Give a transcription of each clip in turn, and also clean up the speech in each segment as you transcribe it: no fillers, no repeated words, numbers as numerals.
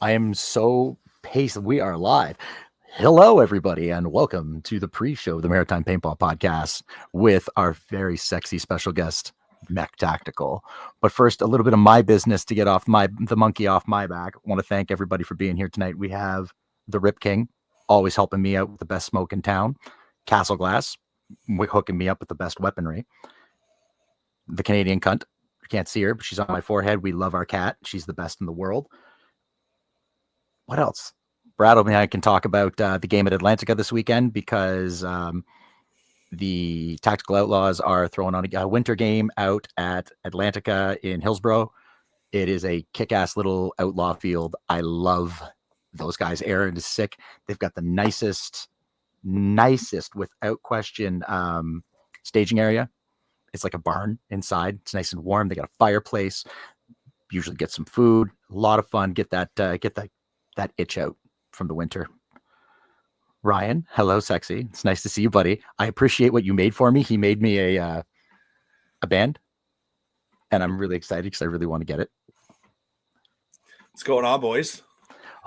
am so paced. We are live. Hello, everybody, and welcome to the pre-show of the Maritime Paintball Podcast with our very sexy special guest, MechTactical. But first, a little bit of my business to get the monkey off my back. I want to thank everybody for being here tonight. We have the Rip King, always helping me out with the best smoke in town. Castle Glass, hooking me up with the best weaponry. The Canadian cunt. You can't see her, but she's on my forehead. We love our cat. She's the best in the world. What else? Brad and I can talk about the game at Atlantica this weekend because the Tactical Outlaws are throwing on a winter game out at Atlantica in Hillsborough. It is a kick-ass little outlaw field. I love those guys. Aaron is sick. They've got the nicest, without question, staging area. It's like a barn inside. It's nice and warm. They got a fireplace. Usually get some food. A lot of fun. Get that itch out from the winter. Ryan, hello, sexy. It's nice to see you, buddy. I appreciate what you made for me. He made me a band, and I'm really excited because I really want to get it. What's going on, boys?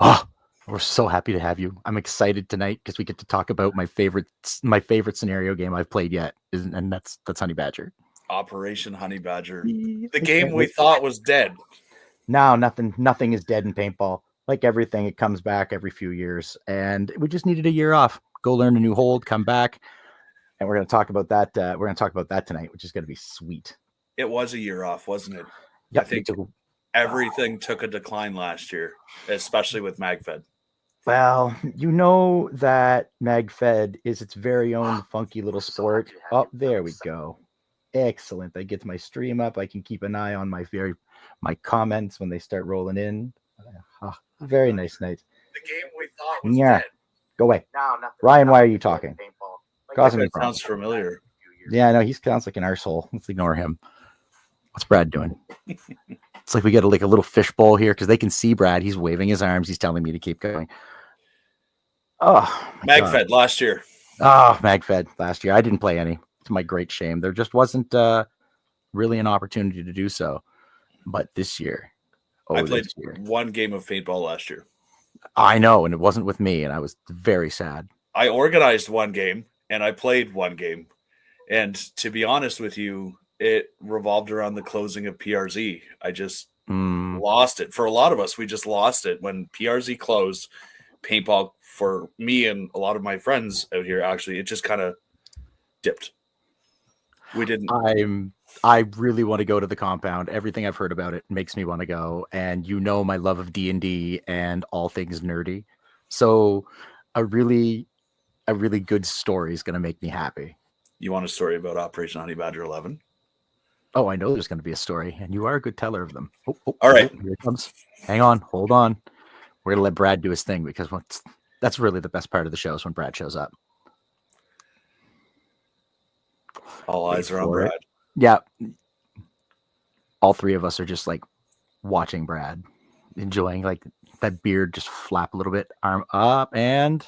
Oh, we're so happy to have you. I'm excited tonight because we get to talk about my favorite scenario game I've played yet, and that's Honey Badger. Operation Honey Badger. The game we thought was dead. No, nothing is dead in paintball. Like everything, it comes back every few years, and we just needed a year off. Go learn a new hold, come back, and we're going to talk about that. We're going to talk about that tonight, which is going to be sweet. It was a year off, wasn't it? Yeah, I think everything took a decline last year, especially with MagFed. Well, you know that MagFed is its very own funky little sport. Oh, there we go. Excellent. I get my stream up. I can keep an eye on my comments when they start rolling in. Very nice night. The game we thought was dead. Go away. No, Ryan, why are you talking? That sounds familiar. Yeah, I know. He sounds like an arsehole. Let's ignore him. What's Brad doing? It's like we got a little fishbowl here because they can see Brad. He's waving his arms. He's telling me to keep going. Oh, MagFed last year. Oh, MagFed last year. I didn't play any. To my great shame. There just wasn't really an opportunity to do so. But this year, I played one game of paintball last year. I know, and it wasn't with me, and I was very sad. I organized one game, and I played one game. And to be honest with you, it revolved around the closing of PRZ. I just lost it. For a lot of us, we just lost it. When PRZ closed, paintball, for me and a lot of my friends out here, actually, it just kind of dipped. We didn't. I really want to go to the compound. Everything I've heard about it makes me want to go. And you know my love of D&D and all things nerdy. So a really good story is going to make me happy. You want a story about Operation Honey Badger 11? Oh, I know there's going to be a story, and you are a good teller of them. All right. Here it comes. Hang on. Hold on. We're going to let Brad do his thing because that's really the best part of the show is when Brad shows up. All eyes are on Brad. Yeah. All three of us are just like watching Brad, enjoying like that beard just flap a little bit, arm up, and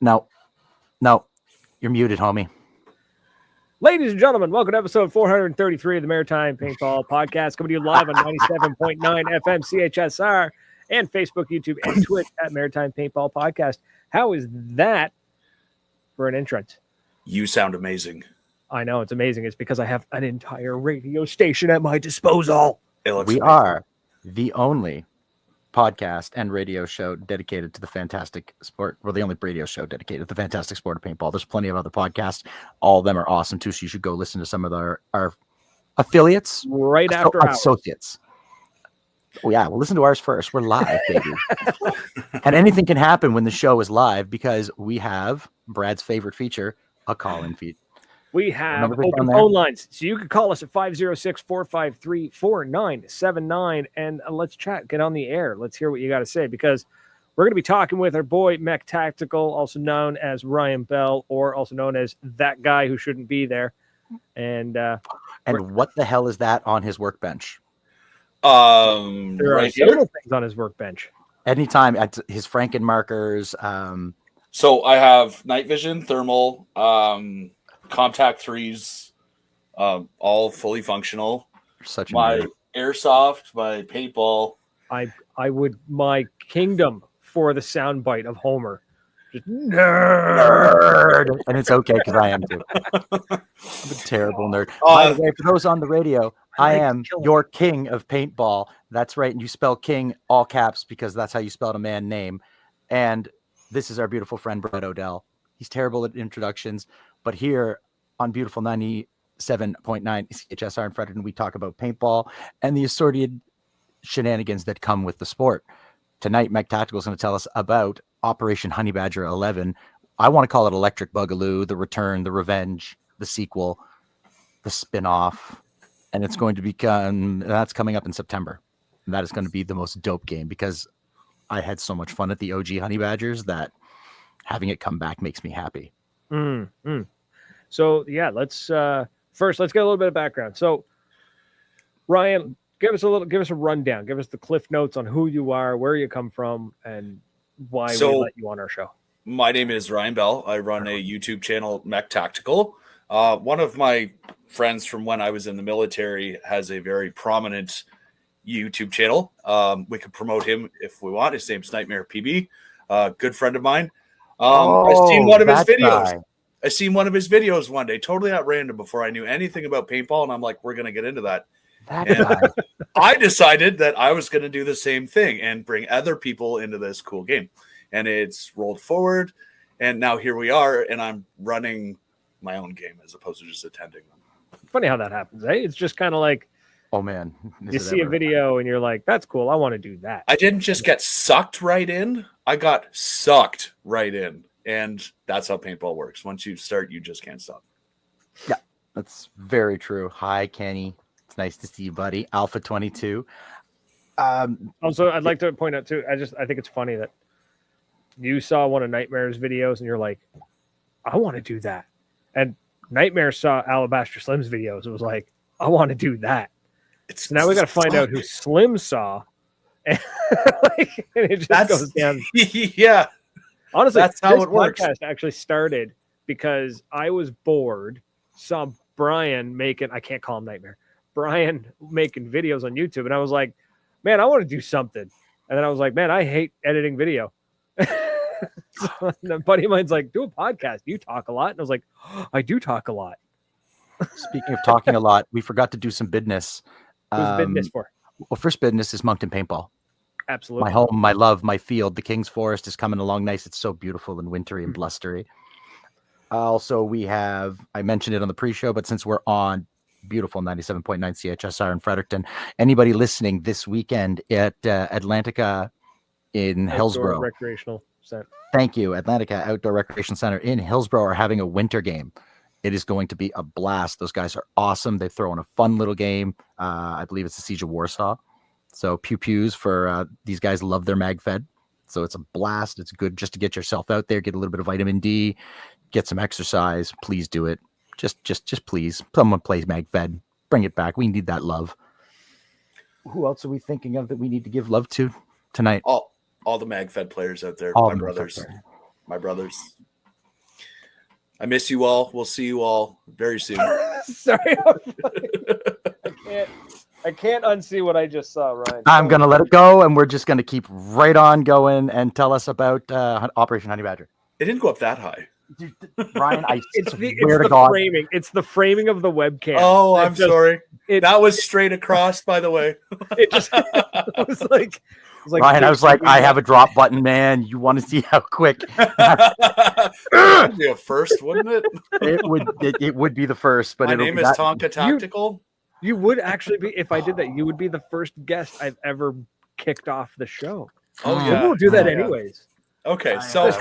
no, you're muted, homie. Ladies and gentlemen, welcome to episode 433 of the Maritime Paintball Podcast, coming to you live on 97.9 FM CHSR and Facebook, YouTube, and Twitch at Maritime Paintball Podcast. How is that for an entrance? You sound amazing. I know, it's amazing. It's because I have an entire radio station at my disposal. We are the only podcast and radio show dedicated to the fantastic sport. We're the only radio show dedicated to the fantastic sport of paintball. There's plenty of other podcasts. All of them are awesome too, so you should go listen to some of our affiliates. Right after our associates. Oh yeah, well listen to ours first. We're live, baby. And anything can happen when the show is live because we have Brad's favorite feature, a call-in feed. We have open phone lines, so you can call us at 506-453-4979, and let's chat. Get on the air. Let's hear what you got to say, because we're going to be talking with our boy MechTactical, also known as Ryan Bell, or also known as that guy who shouldn't be there. And what the hell is that on his workbench? There are several things on his workbench. Anytime at his Franken markers. So I have night vision, thermal, contact 3s, all fully functional. Such my airsoft, my paintball. I would my kingdom for the soundbite of Homer. Just nerd. And it's okay because I am too. I'm a terrible nerd. Oh, By the way, for those on the radio, I like am killing your king of paintball. That's right. And you spell king all caps because that's how you spelled a man name. And this is our beautiful friend, Brett Odell. He's terrible at introductions, but here on beautiful 97.9 CHSR in Fredericton, we talk about paintball and the assorted shenanigans that come with the sport. Tonight, MechTactical is going to tell us about Operation Honey Badger 11. I want to call it Electric Boogaloo, the return, the revenge, the sequel, the spin-off. And it's going to become, that's coming up in September. And that is going to be the most dope game because I had so much fun at the OG Honey Badgers that having it come back makes me happy. So yeah, let's get a little bit of background. So Ryan, give us a rundown. Give us the cliff notes on who you are, where you come from, and why we let you on our show. My name is Ryan Bell. I run a YouTube channel, MechTactical. One of my friends from when I was in the military has a very prominent YouTube channel. We could promote him if we want. His name's Nightmare PB. Good friend of mine. I've seen one of his videos. Guy. I seen one of his videos one day, totally at random, before I knew anything about paintball, and I'm like, we're going to get into that. And I decided that I was going to do the same thing and bring other people into this cool game. And it's rolled forward, and now here we are, and I'm running my own game as opposed to just attending them. Funny how that happens, eh? It's just kind of like, oh man, you see a video and you're like, that's cool, I want to do that. I didn't just get sucked right in. I got sucked right in. And that's how paintball works. Once you start, you just can't stop. Yeah, that's very true. Hi, Kenny. It's nice to see you, buddy. Alpha 22. Also, I'd like to point out too, I think it's funny that you saw one of Nightmare's videos and you're like, I want to do that. And Nightmare saw Alabaster Slim's videos. It was like, I want to do that. So now we got to find out who Slim saw. And, and it just goes down. Yeah. Honestly, that's how it works. Podcast actually started because I was bored, saw Brian making, I can't call him Nightmare, Brian making videos on YouTube. And I was like, man, I want to do something. And then I was like, man, I hate editing video. So a buddy of mine's like, do a podcast. You talk a lot. And I was like, oh, I do talk a lot. Speaking of talking a lot, we forgot to do some business. Who's business for? Well, first business is Moncton Paintball. Absolutely. My home, my love, my field. The King's Forest is coming along nice. It's so beautiful and wintry and blustery. Also, we have, I mentioned it on the pre-show, but since we're on beautiful 97.9 CHSR in Fredericton, anybody listening this weekend at Atlantica in Hillsborough. Recreational Center. Thank you. Atlantica Outdoor Recreation Center in Hillsborough are having a winter game. It is going to be a blast. Those guys are awesome. They throw in a fun little game. I believe it's the Siege of Warsaw. So pew-pews for these guys love their mag fed. So it's a blast. It's good just to get yourself out there, get a little bit of vitamin D, get some exercise. Please do it. Just please. Someone plays mag fed. Bring it back. We need that love. Who else are we thinking of that we need to give love to tonight? All the mag fed players out there. All my brothers. I miss you all. We'll see you all very soon. Sorry. I can't unsee what I just saw, Ryan. I'm going to let it go, and we're just going to keep right on going and tell us about Operation Honey Badger. It didn't go up that high. Dude, Ryan, I it's swear the to God. framing. It's the framing of the webcam. Oh, I'm sorry. That was straight across, by the way. It just it was like Ryan, I was like, I have a drop button, man. You want to see how quick? That'd be a first, wouldn't it? It would be the first, but my name is Tonka Tactical. You would actually be, if I did that, you would be the first guest I've ever kicked off the show. Oh yeah, we'll do that anyways. Okay, so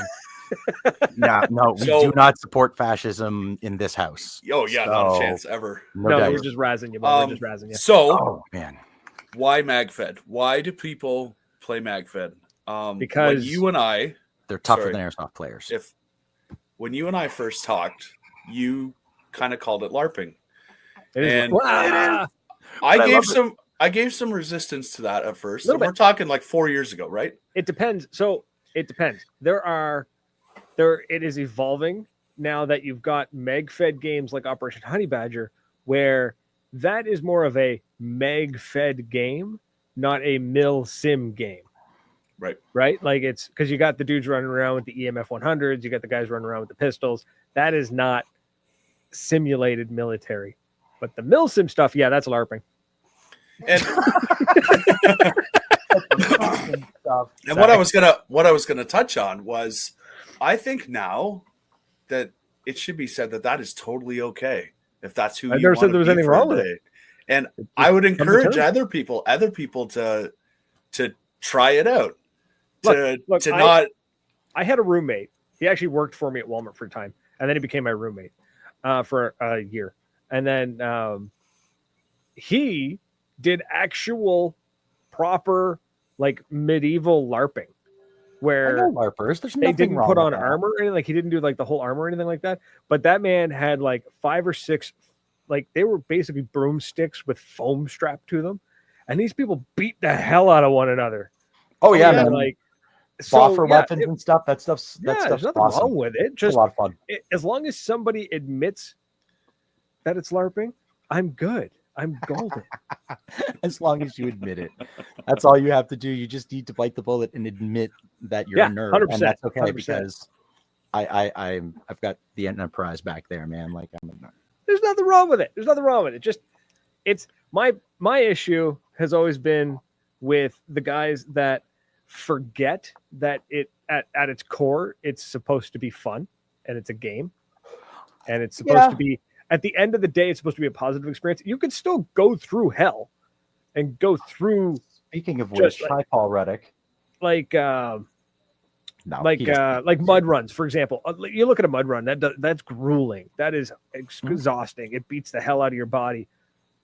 no, we do not support fascism in this house. Oh yeah, not a chance ever. No, we're just razzing you. We're just razzing you. So, man, why MagFed? Why do people play MagFed? Because when you and I, they're tougher than airsoft players. When you and I first talked, you kind of called it LARPing. And I gave some resistance to that at first. So we're talking like 4 years ago, right? It depends. So it depends. It is evolving now that you've got meg-fed games like Operation Honey Badger, where that is more of a mag-fed game, not a milsim game. Right? Like it's because you got the dudes running around with the EMF 100s, you got the guys running around with the pistols. That is not simulated military. But the milsim stuff, yeah, that's LARPing. And, and what I was gonna touch on was, I think now that it should be said that is totally okay if that's who I you never want said there was to be anything for wrong a with day. it. And I would encourage other people to try it out. I had a roommate. He actually worked for me at Walmart for a time, and then he became my roommate for a year. And then he did actual proper like medieval LARPing, where LARPers. There's they didn't put on that. armor or anything. Like he didn't do like the whole armor or anything like that. But that man had like 5 or 6, like they were basically broomsticks with foam strapped to them, and these people beat the hell out of one another. Oh yeah, man. Like weapons and stuff. That stuff's there's nothing awesome. wrong with it. Just a lot of fun. As long as somebody admits that it's LARPing, I'm good. I'm golden. As long as you admit it, that's all you have to do. You just need to bite the bullet and admit that you're a nerd, 100%, and that's okay 100%. because I've got the enterprise back there, man. Like there's nothing wrong with it. There's nothing wrong with it. Just it's my issue has always been with the guys that forget that it at its core it's supposed to be fun and it's a game and it's supposed to be, at the end of the day, it's supposed to be a positive experience. You can still go through hell and go through. Speaking of which, hi Paul Reddick. Like mud runs, for example. You look at a mud run, that's grueling. That is exhausting. It beats the hell out of your body.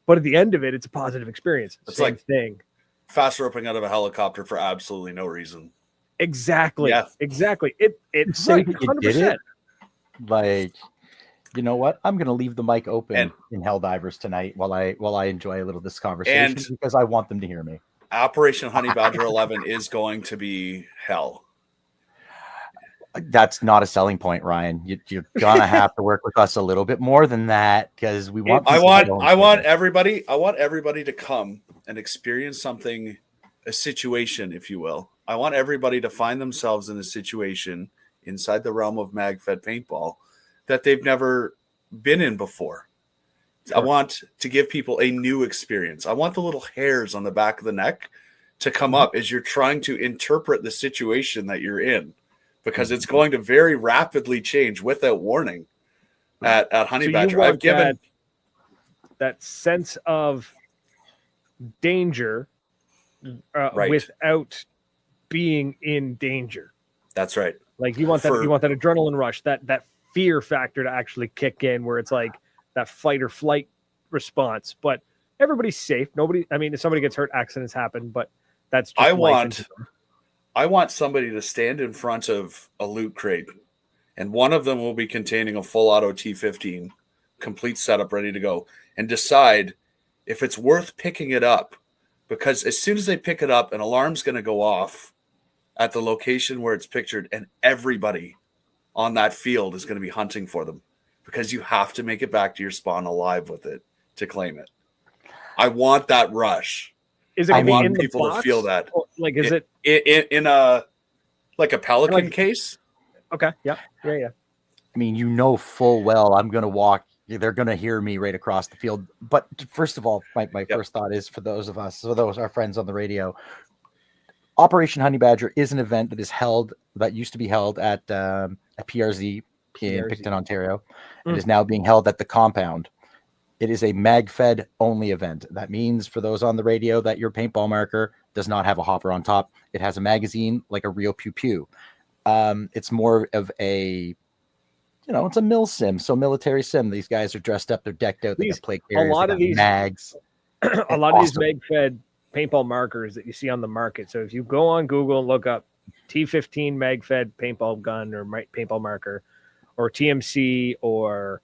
But at the end of it, it's a positive experience. It's Same like thing. Fast roping out of a helicopter for absolutely no reason. Exactly. Yeah. Exactly. It's right. 100%. Like, you know what? I'm going to leave the mic open in Helldivers tonight while I enjoy a little of this conversation because I want them to hear me. Operation Honey Badger 11 is going to be hell. That's not a selling point, Ryan. You're gonna have to work with us a little bit more than that because we want. I want everybody to come and experience something, a situation, if you will. I want everybody to find themselves in a situation inside the realm of mag-fed paintball that they've never been in before. Sure. I want to give people a new experience. I want the little hairs on the back of the neck to come up as you're trying to interpret the situation that you're in, because it's going to very rapidly change without warning at Honey Badger. I've given that sense of danger without being in danger. That's right. Like you want that adrenaline rush, that fear factor to actually kick in, where it's like that fight or flight response. But everybody's safe. If somebody gets hurt, accidents happen, but that's just I want somebody to stand in front of a loot crate, and one of them will be containing a full auto T15, complete setup, ready to go, and decide if it's worth picking it up. Because as soon as they pick it up, an alarm's going to go off at the location where it's pictured, and everybody on that field is going to be hunting for them, because you have to make it back to your spawn alive with it to claim it. I want that rush. Is it? I want people to feel that. Like, is it in a Pelican case? Okay. Yeah. I mean, full well I'm going to walk. They're going to hear me right across the field. But first of all, my first thought is for those our friends on the radio, Operation Honey Badger is an event that used to be held at PRZ in Picton, Ontario. It is now being held at the compound. It is a mag-fed only event. That means for those on the radio that your paintball marker does not have a hopper on top. It has a magazine like a real pew-pew. It's more of a, it's a milsim, so military sim. These guys are dressed up, they're decked out, they got plate carriers, mags. A lot of these mag-fed paintball markers that you see on the market. So if you go on Google and look up T15 mag-fed paintball gun or paintball marker, or TMC or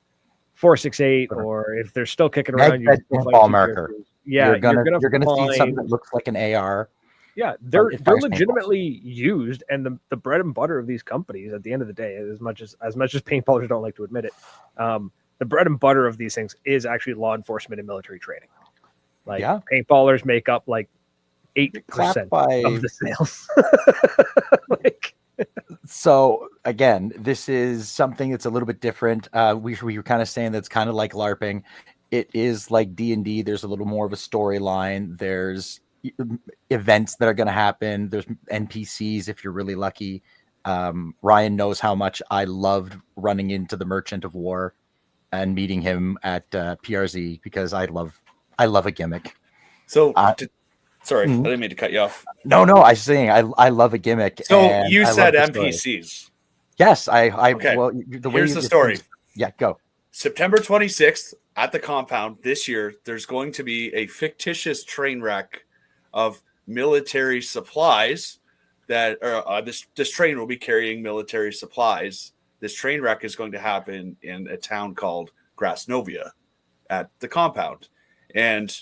468, or if they're still kicking around, paintball marker. Yeah, you're gonna see something that looks like an AR. Yeah, they're legitimately used, and the bread and butter of these companies at the end of the day, as much as paintballers don't like to admit it, the bread and butter of these things is actually law enforcement and military training. Like paintballers make up like 8% of the sales. So again, this is something that's a little bit different. We were kind of saying that's kind of like LARPing. It is like D&D. There's a little more of a storyline. There's events that are going to happen. There's NPCs if you're really lucky. Ryan knows how much I loved running into the Merchant of War and meeting him at PRZ because I love a gimmick. So, sorry, I didn't mean to cut you off. No, I was saying I love a gimmick. So you said NPCs. Yes, I. Okay. Well, here's the story. Yeah, go. September 26th at the compound this year, there's going to be a fictitious train wreck of military supplies that this train will be carrying military supplies. This train wreck is going to happen in a town called Grasnovia at the compound. And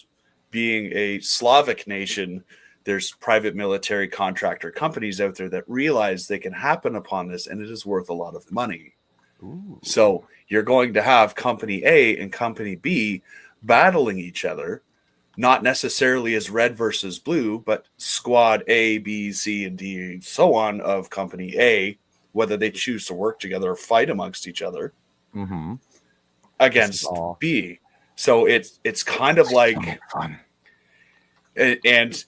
being a Slavic nation, there's private military contractor companies out there that realize they can happen upon this, and it is worth a lot of money. Ooh. So you're going to have Company A and Company B battling each other, not necessarily as red versus blue, but Squad A, B, C, and D, so on of Company A, whether they choose to work together or fight amongst each other against B. So it's kind of like fun. And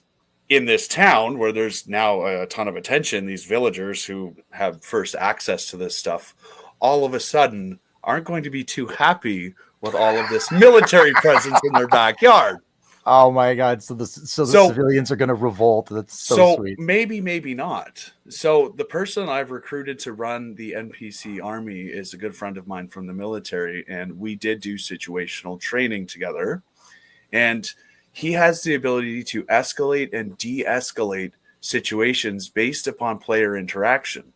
in this town where there's now a ton of attention, these villagers who have first access to this stuff all of a sudden aren't going to be too happy with all of this military presence in their backyard. Oh my God. So the civilians are going to revolt. That's so sweet. Maybe not. So the person I've recruited to run the NPC army is a good friend of mine from the military. And we did do situational training together. And he has the ability to escalate and de-escalate situations based upon player interaction.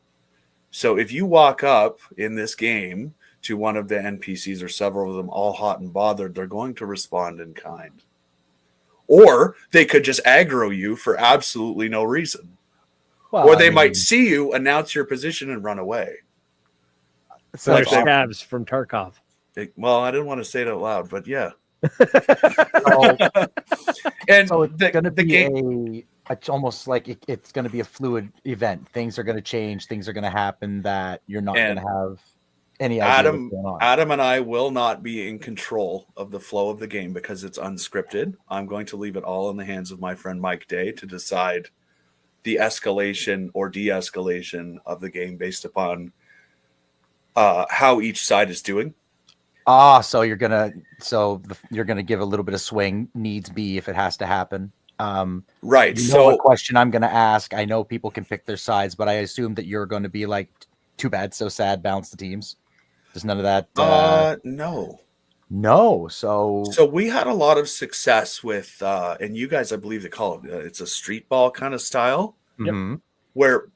So if you walk up in this game to one of the NPCs or several of them all hot and bothered, they're going to respond in kind. Or they could just aggro you for absolutely no reason. Well, or they might see you, announce your position, and run away. So like scabs from Tarkov. Well, I didn't want to say it out loud, but yeah. And so it's going to be it's almost like it's going to be a fluid event. Things are going to change. Things are going to happen that you're not going to have any idea what's going on. Adam and I will not be in control of the flow of the game because it's unscripted. I'm going to leave it all in the hands of my friend Mike Day to decide the escalation or de-escalation of the game based upon how each side is doing. So you're gonna give a little bit of swing needs be if it has to happen. Right. So a question I'm gonna ask. I know people can pick their sides, but I assume that you're going to be like, too bad, so sad, balance the teams. There's none of that. No. So we had a lot of success with, and you guys, I believe they call it, it's a street ball kind of style, where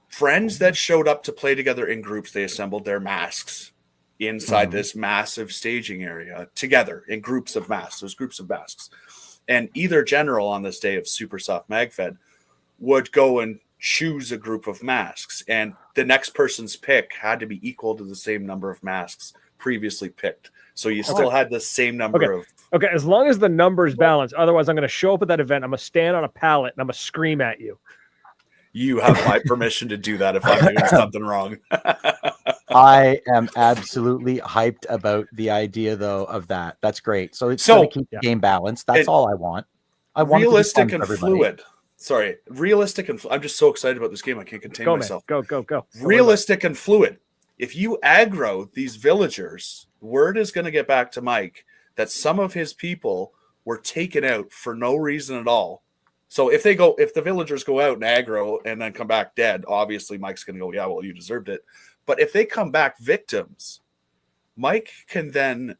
friends that showed up to play together in groups, they assembled their masks inside this massive staging area together in groups of masks. There's groups of masks. And either general on this day of Super Soft MagFed would go and choose a group of masks. And the next person's pick had to be equal to the same number of masks previously picked. So you still had the same number of... Okay, as long as the numbers balance. Otherwise, I'm going to show up at that event. I'm going to stand on a pallet and I'm going to scream at you. You have my permission to do that if I'm doing something wrong. I am absolutely hyped about the idea, though, of that. That's great. So it's going to keep the game balanced. That's all I want. I want realistic and fluid. Sorry, realistic and I'm just so excited about this game. I can't contain myself. Go. Realistic and fluid. If you aggro these villagers, word is going to get back to Mike that some of his people were taken out for no reason at all. So if the villagers go out and aggro and then come back dead, obviously Mike's going to go, yeah, well, you deserved it. But if they come back victims, Mike can then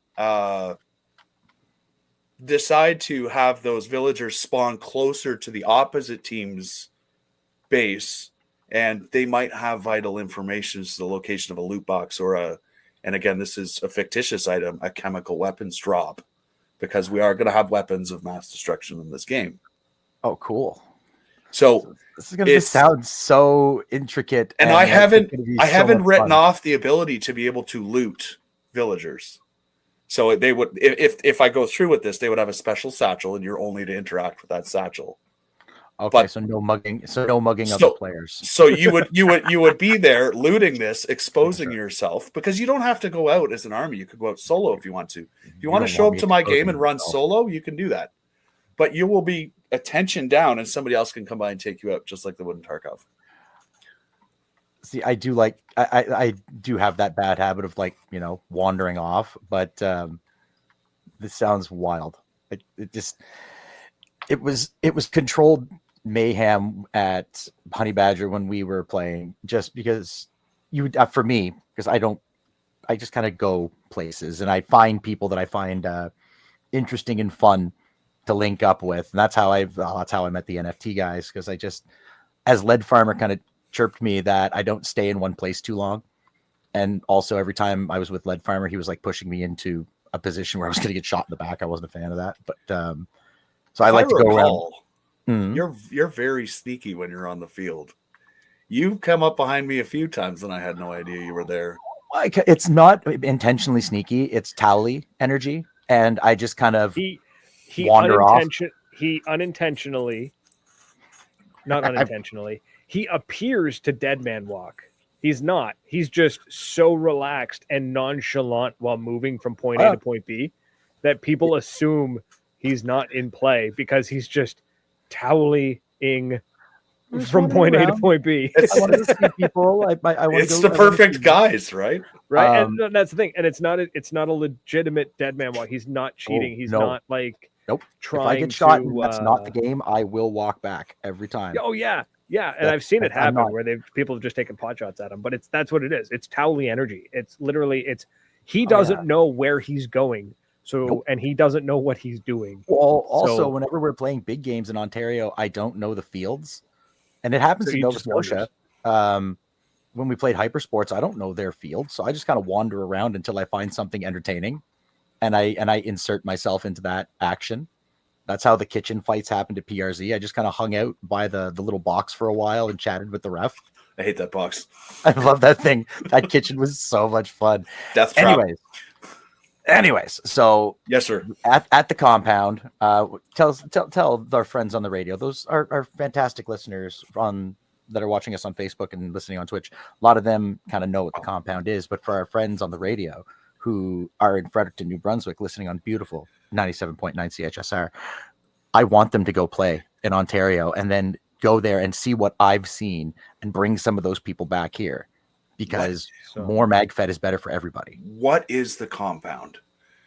decide to have those villagers spawn closer to the opposite team's base, and they might have vital information as to the location of a loot box and again, this is a fictitious item, a chemical weapons drop, because we are going to have weapons of mass destruction in this game. Oh, cool. So this is going to sound so intricate. And I haven't written off the ability to be able to loot villagers. So they would, if I go through with this, they would have a special satchel, and you're only to interact with that satchel. Okay, but, so no mugging. So no mugging of the players. So you would be there looting this, exposing yourself, because you don't have to go out as an army. You could go out solo if you want to. If you want to show up to my game and run solo, you can do that. But you will be attention down, and somebody else can come by and take you out, just like they would in Tarkov. See, I do like I do have that bad habit of like, you know, wandering off, but this sounds wild. It was controlled mayhem at Honey Badger when we were playing, just because for me, because I just kind of go places and I find people that I find interesting and fun to link up with, and that's how I met the NFT guys, because I just, as Lead Farmer kind of chirped me that I don't stay in one place too long, and also every time I was with Lead Farmer, he was like pushing me into a position where I was going to get shot in the back. I wasn't a fan of that, but so I like to go around. You're very sneaky when you're on the field. You've come up behind me a few times and I had no idea you were there. It's not intentionally sneaky. It's Towley energy. And I just kind of wander off. He unintentionally, not unintentionally, he appears to dead man walk. He's not. He's just so relaxed and nonchalant while moving from point A to point B that people assume he's not in play, because he's just towling from point A to point B. I want to see people. It's the perfect guys, right? Right, and that's the thing. And it's not a legitimate dead man walk. He's not cheating. He's not like trying. If I get shot, and that's not the game, I will walk back every time. Oh yeah, and I've seen it happen where people have just taken pot shots at him. But that's what it is. It's Towley energy. It's literally he doesn't know where he's going. So, and he doesn't know what he's doing. Well, also, whenever we're playing big games in Ontario, I don't know the fields. And it happens in Nova Scotia. When we played Hypersports, I don't know their field. So I just kind of wander around until I find something entertaining. And I insert myself into that action. That's how the kitchen fights happened at PRZ. I just kind of hung out by the little box for a while and chatted with the ref. I hate that box. I love that thing. That kitchen was so much fun. Death trap. Anyways, so yes, sir. At the compound, tell our friends on the radio. Those are fantastic listeners that are watching us on Facebook and listening on Twitch. A lot of them kind of know what the compound is, but for our friends on the radio who are in Fredericton, New Brunswick, listening on beautiful 97.9 CHSR, I want them to go play in Ontario and then go there and see what I've seen and bring some of those people back here. Because more MagFed is better for everybody. What is the compound?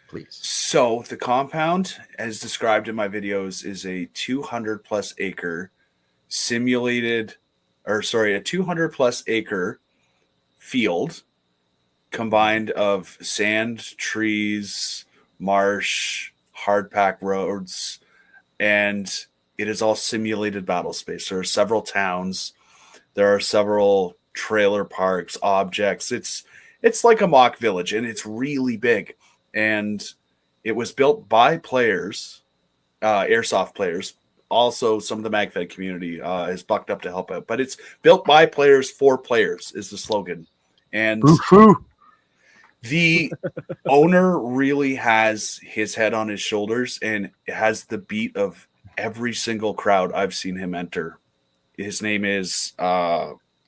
Please. So the compound, as described in my videos, is a 200 plus acre a 200 plus acre field combined of sand, trees, marsh, hard pack roads, and it is all simulated battle space. There are several towns. There are several trailer parks, objects. It's like a mock village, and it's really big. And it was built by players, airsoft players. Also, some of the MagFed community is bucked up to help out. But it's built by players for players is the slogan. And the owner really has his head on his shoulders and has the beat of every single crowd I've seen him enter. His name is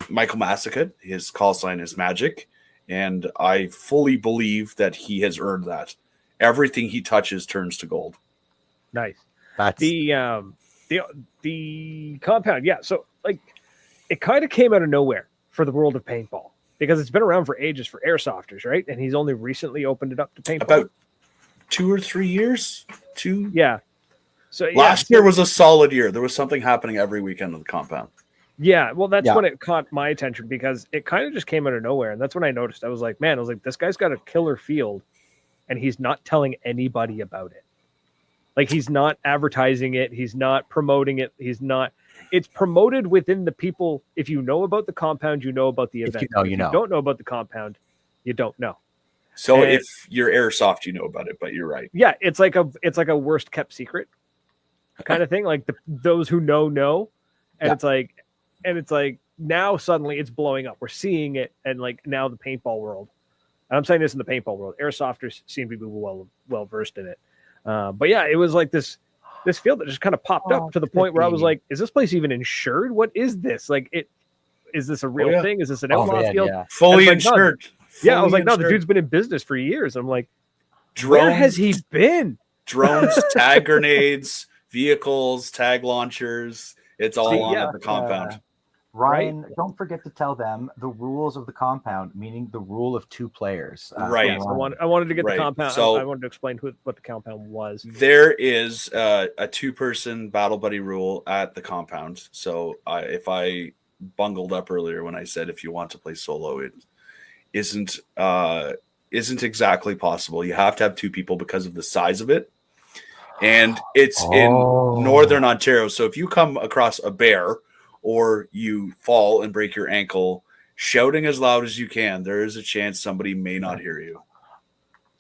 Michael Massacott. His call sign is Magic, and I fully believe that he has earned that. Everything he touches turns to gold. Nice. That's the compound. Yeah. So like it kind of came out of nowhere for the world of paintball, because it's been around for ages for airsofters, right? And he's only recently opened it up to paintball. About 2 or 3 years. Yeah. So last year was a solid year. There was something happening every weekend on the compound. Yeah, well, that's when it caught my attention, because it kind of just came out of nowhere. And that's when I noticed. I was like, this guy's got a killer field, and he's not telling anybody about it. Like, he's not advertising it. He's not promoting it. It's promoted within the people. If you know about the compound, you know about the event. If you don't know about the compound, you don't know. So if you're airsoft, you know about it, but you're right. Yeah, it's like a worst kept secret kind of thing. Like those who know. And it's like now suddenly it's blowing up. We're seeing it, and like now the paintball world And I'm saying this in the paintball world. Airsofters seem to be well versed in it. But yeah, it was like this field that just kind of popped up to the point where I was like, is this place even insured? What is this? Like, is this a real thing? Is this an outlaw field? Yeah. Fully insured. Yeah, I was like, no, the dude's been in business for years. I'm like, where has he been? Drones, tag grenades, vehicles, tag launchers. It's all on at the compound. Ryan, don't forget to tell them the rules of the compound, meaning the rule of 2 players. Right. I wanted to get the compound. So, I wanted to explain what the compound was. There is a 2-person battle buddy rule at the compound. So if I bungled up earlier when I said if you want to play solo, it isn't exactly possible. You have to have 2 people because of the size of it. And it's in Northern Ontario. So if you come across a bear or you fall and break your ankle, shouting as loud as you can, there is a chance somebody may not hear you.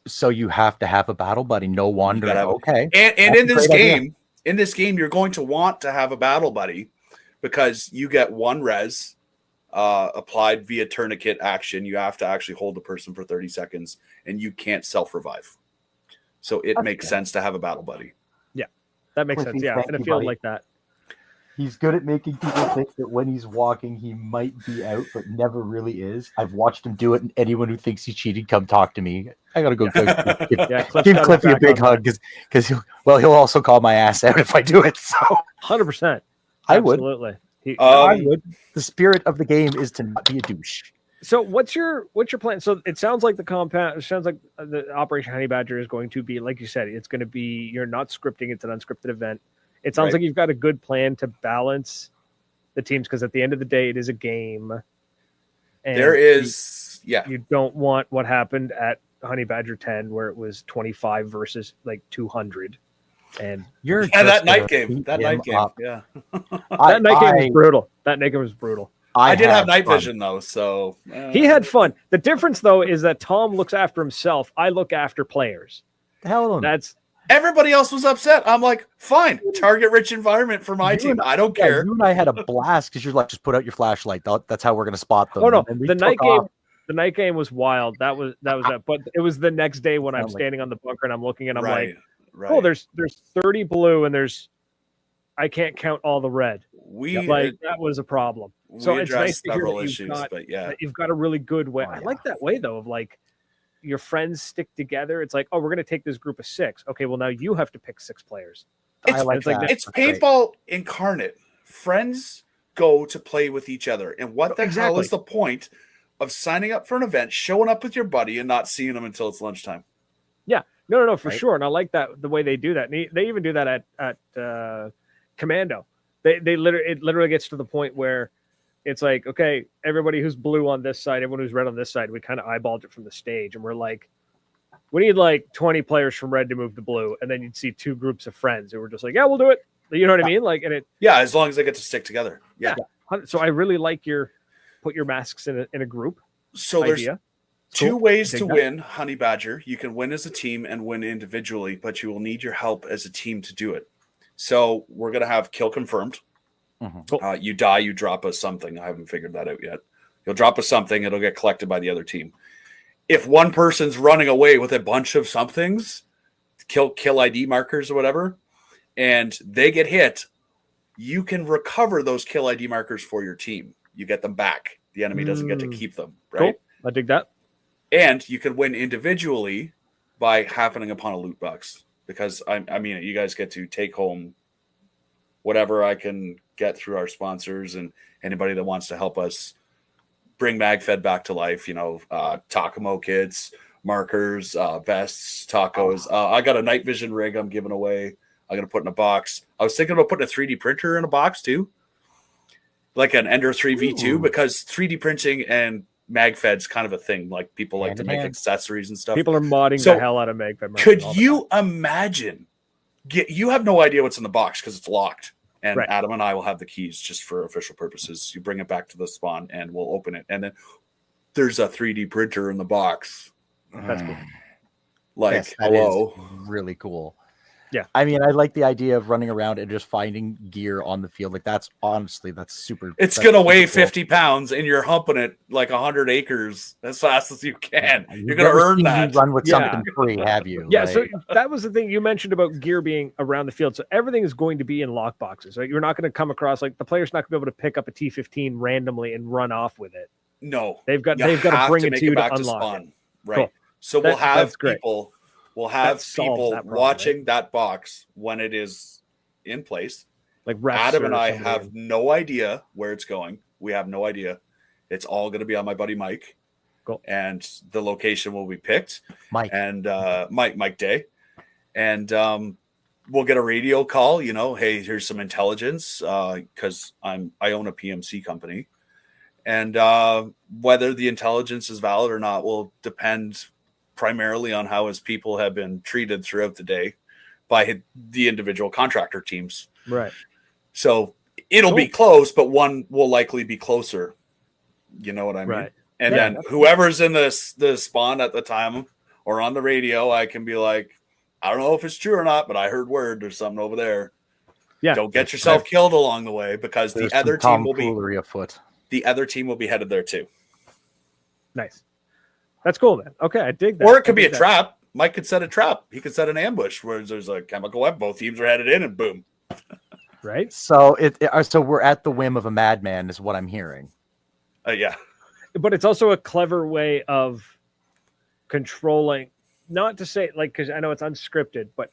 So you have to have a battle buddy. No wonder. Okay. And in this game, you're going to want to have a battle buddy because you get 1 res applied via tourniquet action. You have to actually hold the person for 30 seconds and you can't self-revive. So it makes sense to have a battle buddy. Yeah, that makes sense. Yeah, in a field like that. He's good at making people think that when he's walking, he might be out, but never really is. I've watched him do it, and anyone who thinks he cheated, come talk to me. I gotta go give Cliffy a big hug because he'll also call my ass out if I do it. So 100%, I would. Absolutely. I would. The spirit of the game is to not be a douche. So what's your plan? So it sounds like the Operation Honey Badger is going to be, like you said, it's going to be, you're not scripting, it's an unscripted event. It sounds like you've got a good plan to balance the teams because at the end of the day, it is a game. And you don't want what happened at Honey Badger 10 where it was 25 versus like 200. And that night game. That night game was brutal. That night game was brutal. I did have night vision though, so he had fun. The difference though is that Tom looks after himself. I look after players. That's everybody else was upset. I'm like, fine, target rich environment for my team. I don't care. You and I had a blast because you're like, just put out your flashlight. That's how we're gonna spot them. Oh no, the night game was wild. That was that. But it was the next day when I'm standing on the bunker and I'm looking and I'm like, oh, there's 30 blue and I can't count all the red. That was a problem. So it's nice to hear that you've got a really good way. I like that way though of like your friends stick together. It's like, oh, we're going to take this group of 6. Okay, well now you have to pick 6 players. It's paintball incarnate. Friends go to play with each other. And what the hell is the point of signing up for an event, showing up with your buddy and not seeing them until it's lunchtime? Yeah, no, for sure. And I like that the way they do that. And they even do that at Commando. It literally gets to the point where it's like, okay, everybody who's blue on this side, everyone who's red on this side, we kind of eyeballed it from the stage. And we're like, we need like 20 players from red to move to blue. And then you'd see 2 groups of friends who were just like, yeah, we'll do it. You know what I mean? Like, as long as they get to stick together. Yeah. So I really like put your masks in a group. So there's 2 ways to win Honey Badger. You can win as a team and win individually, but you will need your help as a team to do it. So we're going to have kill confirmed. Mm-hmm. You die, you drop us something. I haven't figured that out yet. You'll drop us something. It'll get collected by the other team. If one person's running away with a bunch of somethings, kill ID markers or whatever, and they get hit, you can recover those kill ID markers for your team. You get them back. The enemy doesn't get to keep them, right? Cool. I dig that. And you can win individually by happening upon a loot box. Because I mean, you guys get to take home whatever I can get through our sponsors and anybody that wants to help us bring MagFed back to life. You know, Takamo kits, markers, vests, tacos. I got a night vision rig I'm giving away. I'm gonna put in a box. I was thinking about putting a 3D printer in a box too, like an Ender 3 V2, because 3D printing and MagFed's kind of a thing. Like people like to make accessories and stuff. People are modding the hell out of MagFed. Could you imagine? You have no idea what's in the box because it's locked. And Adam and I will have the keys just for official purposes. You bring it back to the spawn and we'll open it. And then there's a 3D printer in the box. That's cool. Like, hello. Really cool. Yeah. I mean, I like the idea of running around and just finding gear on the field. Like that's super. It's that's going to super weigh cool. 50 pounds and you're humping it like 100 acres as fast as you can. You've You're going to never earn seen me that. run with something free, have you? Yeah, Like, so that was the thing you mentioned about gear being around the field. So everything is going to be in lock boxes, right? You're not going to come across like the player's not going to be able to pick up a T-15 randomly and run off with it. No, they've got to bring it to you to unlock spawn. it. Right. Cool. So we'll have people that watching that box when it is in place. Like Adam and I have no idea where it's going. We have no idea. It's all going to be on my buddy Mike. Cool. And the location will be picked. Mike Day. And we'll get a radio call, hey, here's some intelligence, because I own a PMC company. And whether the intelligence is valid or not will depend primarily on how his people have been treated throughout the day by the individual contractor teams. Right. So it'll be close, but one will likely be closer. You know what I mean? Right. And then whoever's in the spawn at the time or on the radio, I can be like, I don't know if it's true or not, but I heard word there's something over there. Yeah. Don't get yourself killed along the way because the other team will be afoot. The other team will be headed there too. Nice. That's cool then. Okay, I dig that. Or it could be a trap. Mike could set a trap. He could set an ambush where there's a chemical weapon. Both teams are headed in and boom. Right. So so we're at the whim of a madman is what I'm hearing. Yeah. But it's also a clever way of controlling, not to say like, because I know it's unscripted, but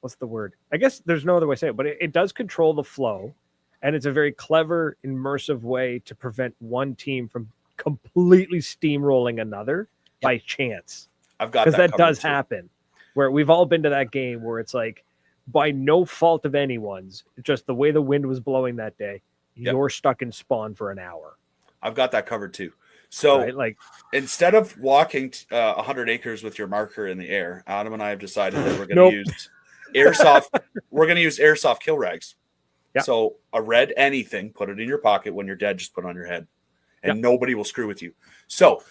what's the word? I guess there's no other way to say it, but it does control the flow. And it's a very clever, immersive way to prevent one team from completely steamrolling another by chance. I've got because that does happen. Where we've all been to that game where it's like, by no fault of anyone's, just the way the wind was blowing that day, you're stuck in spawn for an hour. I've got that covered too. So instead of walking 100 acres with your marker in the air, Adam and I have decided that we're going to use airsoft. We're going to use airsoft kill rags. Yep. So a red anything, put it in your pocket. When you're dead, just put it on your head. And nobody will screw with you. So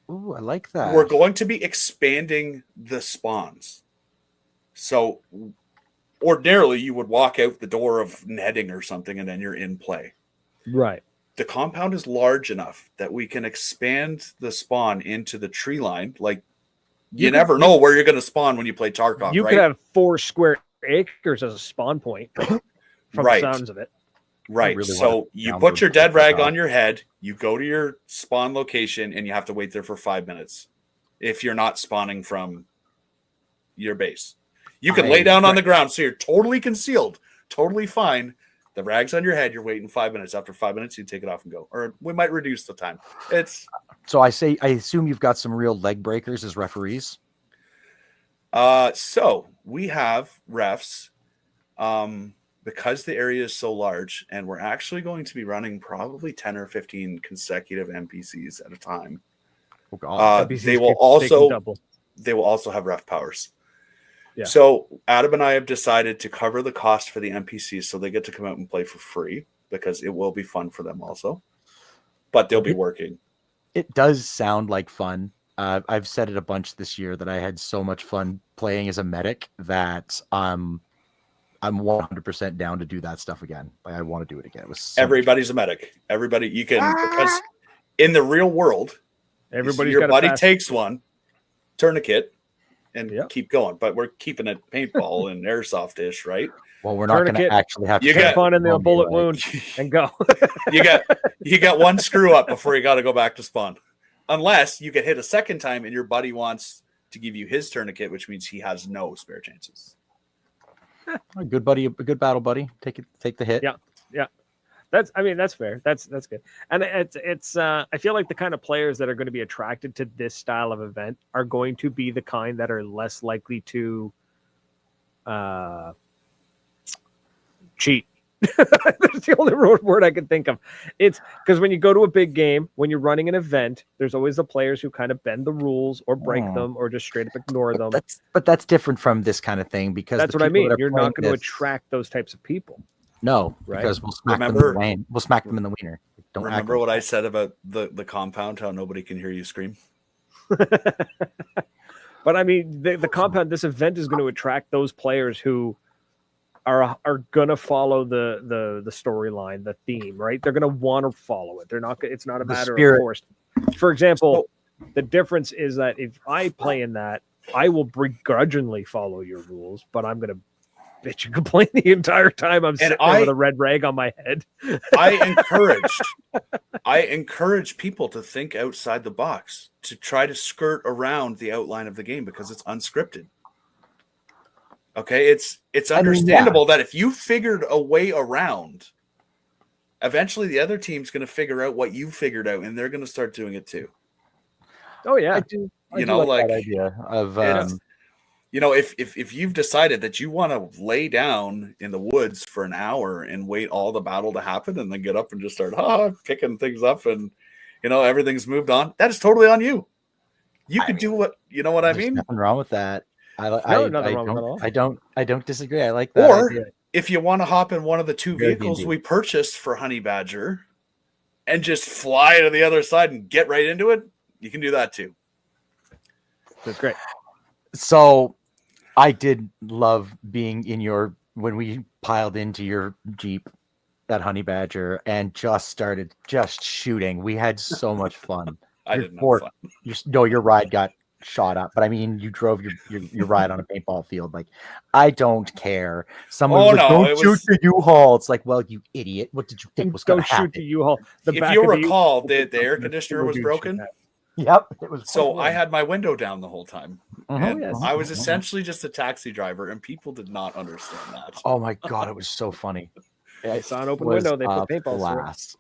I like that. We're going to be expanding the spawns. So ordinarily you would walk out the door of netting or something and then you're in play. Right. The compound is large enough that we can expand the spawn into the tree line. Like you never know where you're going to spawn when you play Tarkov. You could have 4 square acres as a spawn point. From the sounds of it. Right. Really so you put your dead rag on your head, you go to your spawn location, and you have to wait there for 5 minutes if you're not spawning from your base. You can lay down on the ground, so you're totally concealed, totally fine. The rag's on your head, you're waiting 5 minutes. After 5 minutes, you take it off and go. Or we might reduce the time. So I assume you've got some real leg breakers as referees. So we have refs. Because the area is so large, and we're actually going to be running probably 10 or 15 consecutive NPCs at a time. Oh God. They will also have ref powers. Yeah. So Adam and I have decided to cover the cost for the NPCs so they get to come out and play for free because it will be fun for them also. But they'll be working. It does sound like fun. I've said it a bunch this year that I had so much fun playing as a medic that I'm 100% down to do that stuff again. I want to do it again. Everybody's a medic. Everybody you can because in the real world, your buddy takes one tourniquet and keep going. But we're keeping it paintball and airsoft-ish, right? Well, we're not going to actually have to get fun in the bullet wound and go. you got one screw up before you got to go back to spawn, unless you get hit a second time and your buddy wants to give you his tourniquet, which means he has no spare chances. A good battle buddy. Take the hit. Yeah. That's fair. That's good. And it's I feel like the kind of players that are going to be attracted to this style of event are going to be the kind that are less likely to cheat. That's the only word I can think of. It's because when you go to a big game, when you're running an event, there's always the players who kind of bend the rules or break them or just straight up ignore them. But that's different from this kind of thing because that's what I mean. You're not going to attract those types of people. No, right? Because we'll smack them in the wiener. Don't remember what I said about the compound, how nobody can hear you scream? But I mean, the compound, this event is going to attract those players who are going to follow the storyline, the theme, right? They're going to want to follow it. They're not. It's not a matter of forced. For example, the difference is that if I play in that, I will begrudgingly follow your rules, but I'm going to bitch and complain the entire time I'm sitting there with a red rag on my head. I encourage people to think outside the box, to try to skirt around the outline of the game because it's unscripted. Okay, it's understandable that if you figured a way around, eventually the other team's going to figure out what you figured out, and they're going to start doing it too. Oh yeah, I do like that idea of if you've decided that you want to lay down in the woods for an hour and wait all the battle to happen, and then get up and just start picking things up, and everything's moved on, that is totally on you. You could do what I mean. Nothing wrong with that. I don't disagree. I like that. Or idea. If you want to hop in one of the two vehicles we purchased for Honey Badger and just fly to the other side and get right into it, you can do that too. That's great. So I did love being when we piled into your Jeep, that Honey Badger, and just started shooting. We had so much fun. I didn't have fun. Your ride got shot up, but I mean, you drove your ride on a paintball field. Like, I don't care. Someone don't shoot the U-Haul. It's like, well, you idiot. What did you think was going to happen? Shoot the U-Haul. If you recall, the air conditioner was broken. Yep, it was. So I had my window down the whole time. And yes. I was essentially just a taxi driver, and people did not understand that. Oh my god, it was so funny. I saw an open window. They put paintballs blast.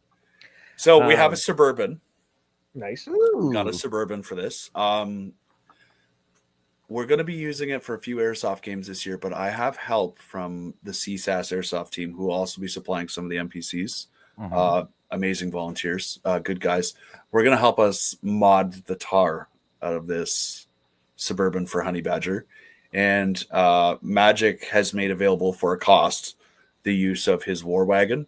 So we have a Suburban. Nice. Got a Suburban for this. We're going to be using it for a few airsoft games this year, but I have help from the CSAS airsoft team, who will also be supplying some of the NPCs. Amazing volunteers, good guys. We're going to help us mod the tar out of this Suburban for Honey Badger. And Magic has made available for a cost the use of his war wagon.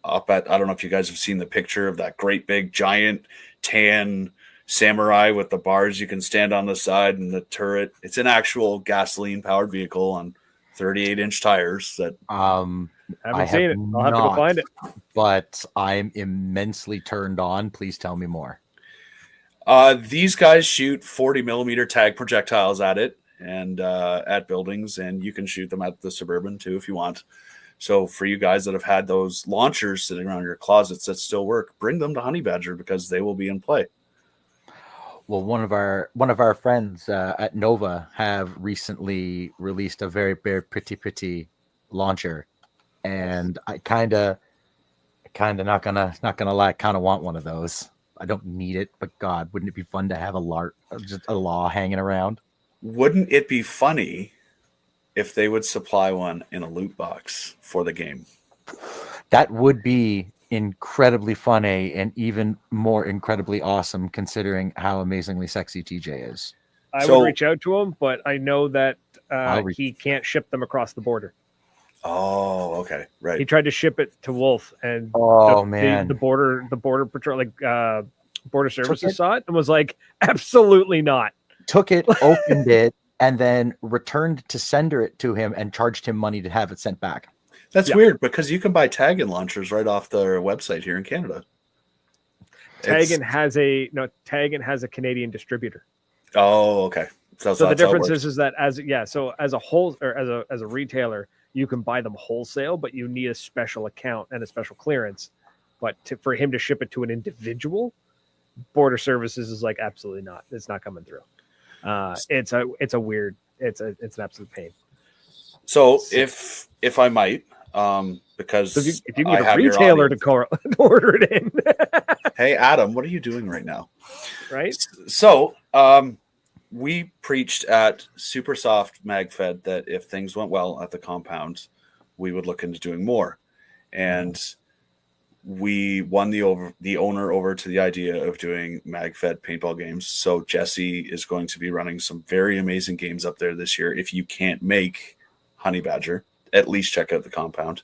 I don't know if you guys have seen the picture of that great big giant tan Samurai with the bars you can stand on the side and the turret. It's an actual gasoline powered vehicle on 38-inch tires that I haven't seen it. I'll have to go find it. But I'm immensely turned on. Please tell me more. These guys shoot 40 millimeter tag projectiles at it and at buildings, and you can shoot them at the Suburban too if you want. So for you guys that have had those launchers sitting around your closets that still work, bring them to Honey Badger because they will be in play. Well, one of our friends at Nova have recently released a very, very pretty launcher, and I kind of not gonna lie, kind of want one of those. I don't need it, but God, wouldn't it be fun to have just a law hanging around? Wouldn't it be funny if they would supply one in a loot box for the game? That would be incredibly funny and even more incredibly awesome, considering how amazingly sexy TJ is. I would reach out to him, but I know that he can't ship them across the border. Oh, okay, right. He tried to ship it to Wolf, and the border patrol, border services saw it and was like, absolutely not. Took it, opened it, and then returned to sender it to him and charged him money to have it sent back. That's weird because you can buy Taggin launchers right off their website here in Canada. Taggin has a Canadian distributor. Oh, okay. So the difference is that as a whole or as a retailer, you can buy them wholesale, but you need a special account and a special clearance. But for him to ship it to an individual, border services is like, absolutely not. It's not coming through. It's an absolute pain. So if I might, because if you can get a retailer to order it in. Hey, Adam, what are you doing right now? Right. So we preached at Supersoft MagFed that if things went well at the compound, we would look into doing more. And we won the owner over to the idea of doing MagFed paintball games. So Jesse is going to be running some very amazing games up there this year. If you can't make Honey Badger, at least check out the compound.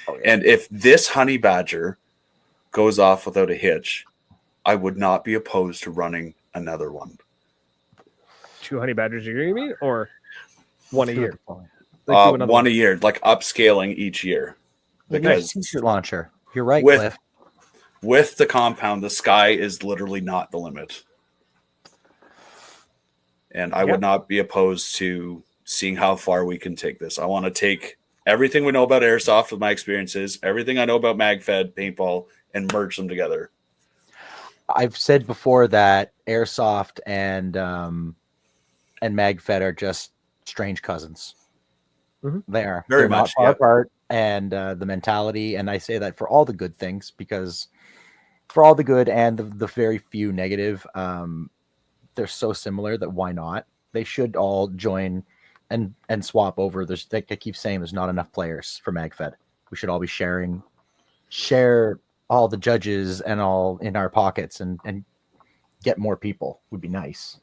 Oh, yeah. And if this Honey Badger goes off without a hitch, I would not be opposed to running another one. 2 honey badgers a year, you mean, or one a Two year? at the point. Like do another One a year, like upscaling each year. Because t-shirt launcher. You're right, with Cliff. with the compound, the sky is literally not the limit. And I would not be opposed to seeing how far we can take this. I want to take everything we know about airsoft with my experiences, everything I know about MagFed, paintball, and merge them together. I've said before that airsoft and MagFed are just strange cousins. Mm-hmm. They are Very They're much, not far apart, and the mentality. And I say that for all the good things, because for all the good and the very few negative, they're so similar that why not? They should all join and swap over. There's, like I keep saying, there's not enough players for MagFed. We should all be share all the judges and all in our pockets and get more people would be nice.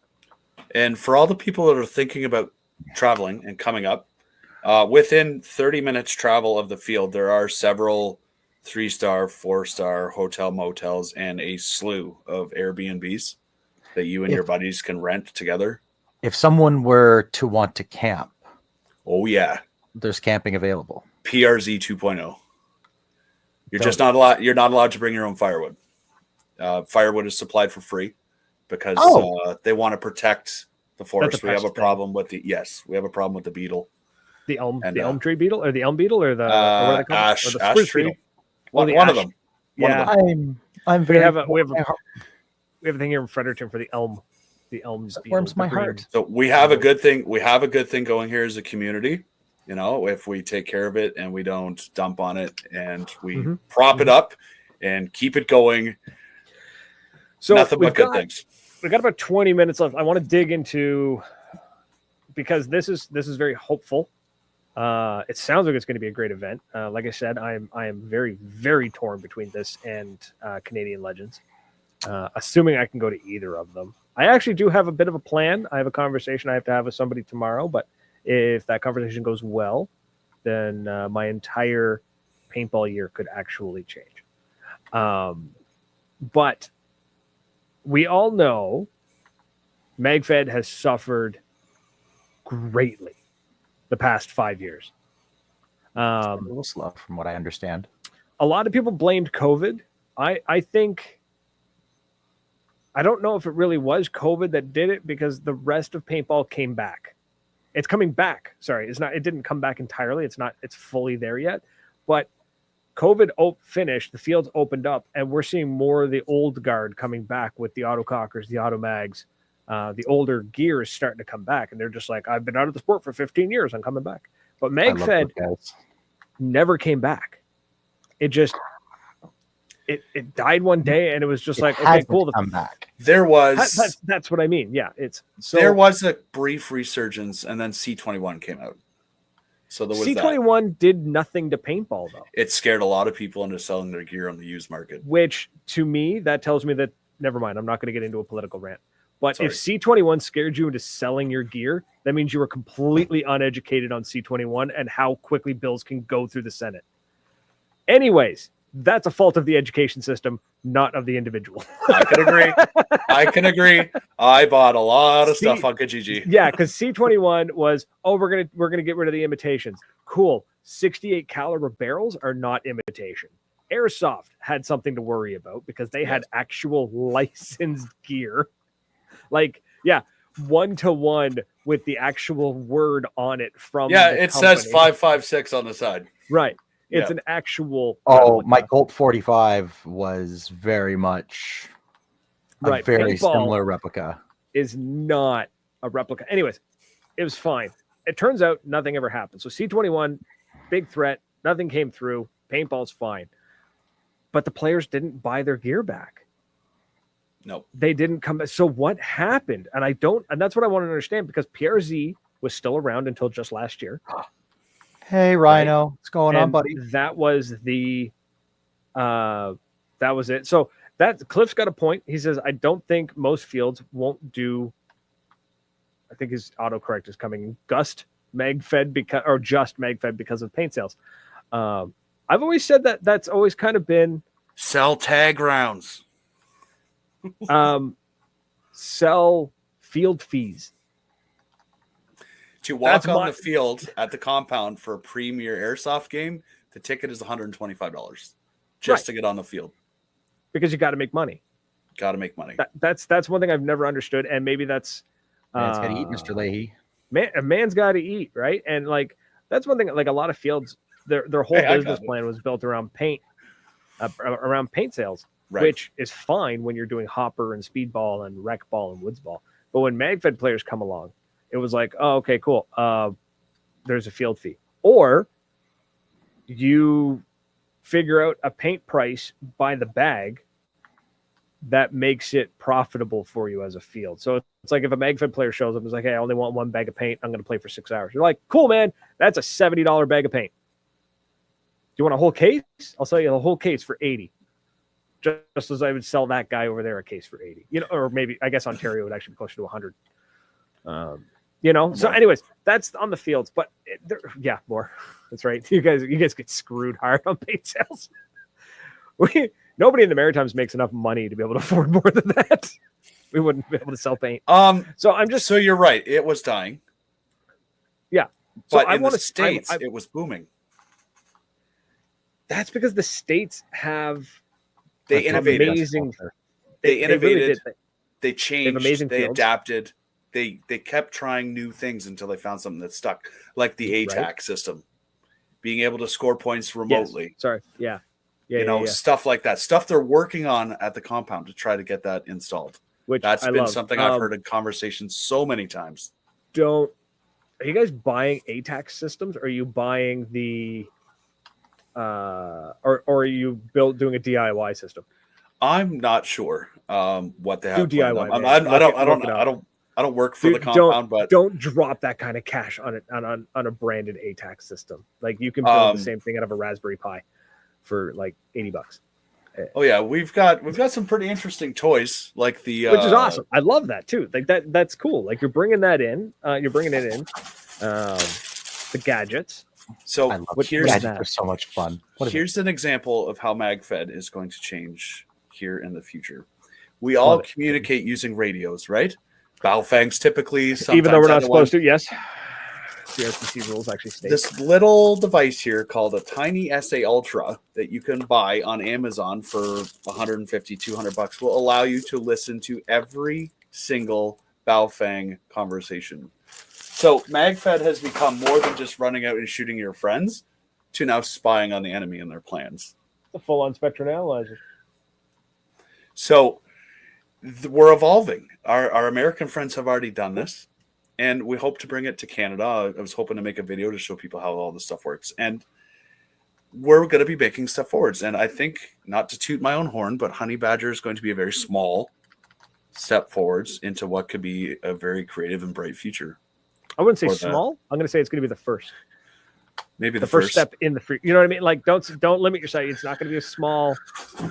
And for all the people that are thinking about traveling and coming up, within 30 minutes travel of the field, there are several 3-star, 4-star hotel motels and a slew of Airbnbs that you and your buddies can rent together. If someone were to want to camp, oh yeah, there's camping available. PRZ 2.0. You're not allowed to bring your own firewood. Firewood is supplied for free because they want to protect the forest. We have a problem with the beetle. The elm tree beetle, or the elm beetle, or the what are they called? ash, or the ash spruce tree. beetle. One of them. Yeah, I'm very. we have a thing here in Fredericton for the elm. The elms warms my heart. So we have a good thing. We have a good thing going here as a community. You know, if we take care of it and we don't dump on it and we prop it up and keep it going. So nothing but good things. We've got about 20 minutes left. I want to dig into, because this is very hopeful. It sounds like it's going to be a great event. Like I said, I am very, very torn between this and Canadian Legends. Assuming I can go to either of them. I actually do have a bit of a plan. I have a conversation I have to have with somebody tomorrow, but if that conversation goes well, then my entire paintball year could actually change. But we all know MagFed has suffered greatly the past 5 years. A little slow from what I understand. A lot of people blamed COVID. I think, I don't know if it really was COVID that did it, because the rest of paintball came back. It's coming back. Sorry, it didn't come back entirely. It's fully there yet. But COVID finished, the fields opened up, and we're seeing more of the old guard coming back with the autocockers, the automags. The older gear is starting to come back, and they're just like, I've been out of the sport for 15 years. I'm coming back. But MagFed never came back. It just, it died one day, and it was just like, okay, cool. Come back. There was that's what I mean. Yeah, there was a brief resurgence, and then C21 came out. So there was C21 did nothing to paintball, though. It scared a lot of people into selling their gear on the used market. Which, to me, that tells me that, never mind, I'm not going to get into a political rant. But if C21 scared you into selling your gear, that means you were completely uneducated on C21 and how quickly bills can go through the Senate. Anyways, that's a fault of the education system, not of the individual. I can agree. I bought a lot of stuff on Kijiji. Yeah, because C21 was, we're gonna get rid of the imitations. Cool. 68 caliber barrels are not imitation. Airsoft had something to worry about because they had actual licensed gear. Like, yeah, 1-to-1 with the actual word on it from it says 5.56 on the side. Right. It's an actual. My Colt 45 was very much a very similar replica. Is not a replica. Anyways, it was fine. It turns out nothing ever happened. So C21, big threat. Nothing came through. Paintball's fine. But the players didn't buy their gear back. No. They didn't come back. So what happened? And that's what I want to understand, because PRZ was still around until just last year. Hey, Rhino, what's going on, buddy? That was it. So Cliff's got a point. He says, I don't think most fields won't do. I think his autocorrect is coming. Just MagFed because of paint sales. I've always said that's always kind of been sell tag rounds. Sell field fees. To walk on the field at the compound for a premier airsoft game, the ticket is $125 just to get on the field. Because you got to make money. Got to make money. That's one thing I've never understood, and maybe that's man's got to eat, Mr. Leahy. A man's got to eat, right? And like that's one thing. Like a lot of fields, their whole business plan was built around paint sales, which is fine when you're doing hopper and speedball and rec ball and woods ball. But when MagFed players come along, it was like, oh, okay, cool. There's a field fee, or you figure out a paint price by the bag that makes it profitable for you as a field. So it's like if a MagFed player shows up and is like, hey, I only want one bag of paint. I'm going to play for 6 hours. You're like, cool, man. That's a $70 bag of paint. Do you want a whole case? I'll sell you the whole case for 80. Just as I would sell that guy over there a case for 80. Or maybe I guess Ontario would actually be closer to 100. So anyways, that's on the fields, but more. That's right. You guys get screwed hard on paint sales. Nobody in the Maritimes makes enough money to be able to afford more than that. We wouldn't be able to sell paint. So you're right. It was dying. Yeah. But in the States, it was booming. That's because the States have they innovated. They innovated. They changed. They adapted. They kept trying new things until they found something that stuck, like the ATAC system, being able to score points remotely. Yes. Sorry. Yeah. Stuff like that. Stuff they're working on at the compound to try to get that installed. That's been something I've heard in conversations so many times. Are you guys buying ATAC systems? Or are you buying the or are you doing a DIY system? I'm not sure what they have. Do DIY. I don't work for the compound, but don't drop that kind of cash on a branded ATAC system. Like you can build the same thing out of a Raspberry Pi for like $80. Oh yeah, we've got some pretty interesting toys, like the which is awesome. I love that too. Like that's cool. Like you're bringing that in. You're bringing it in. The gadgets. So gadgets are so much fun. Here's an example of how MagFed is going to change here in the future. We all communicate using radios, right? Baofangs typically, even though we're not supposed to. Yes. The RCC rules actually state this little device here called a Tiny SA Ultra that you can buy on Amazon for $150, $200 will allow you to listen to every single Baofang conversation. So MagFed has become more than just running out and shooting your friends to now spying on the enemy and their plans. A full-on spectrum analyzer. So we're evolving. Our American friends have already done this. And we hope to bring it to Canada. I was hoping to make a video to show people how all this stuff works. And we're going to be making stuff forwards. And I think, not to toot my own horn, but Honey Badger is going to be a very small step forwards into what could be a very creative and bright future. I wouldn't say small. I'm going to say it's going to be the first. Maybe the first step in the free. You know what I mean? Like, don't limit yourself. It's not going to be a small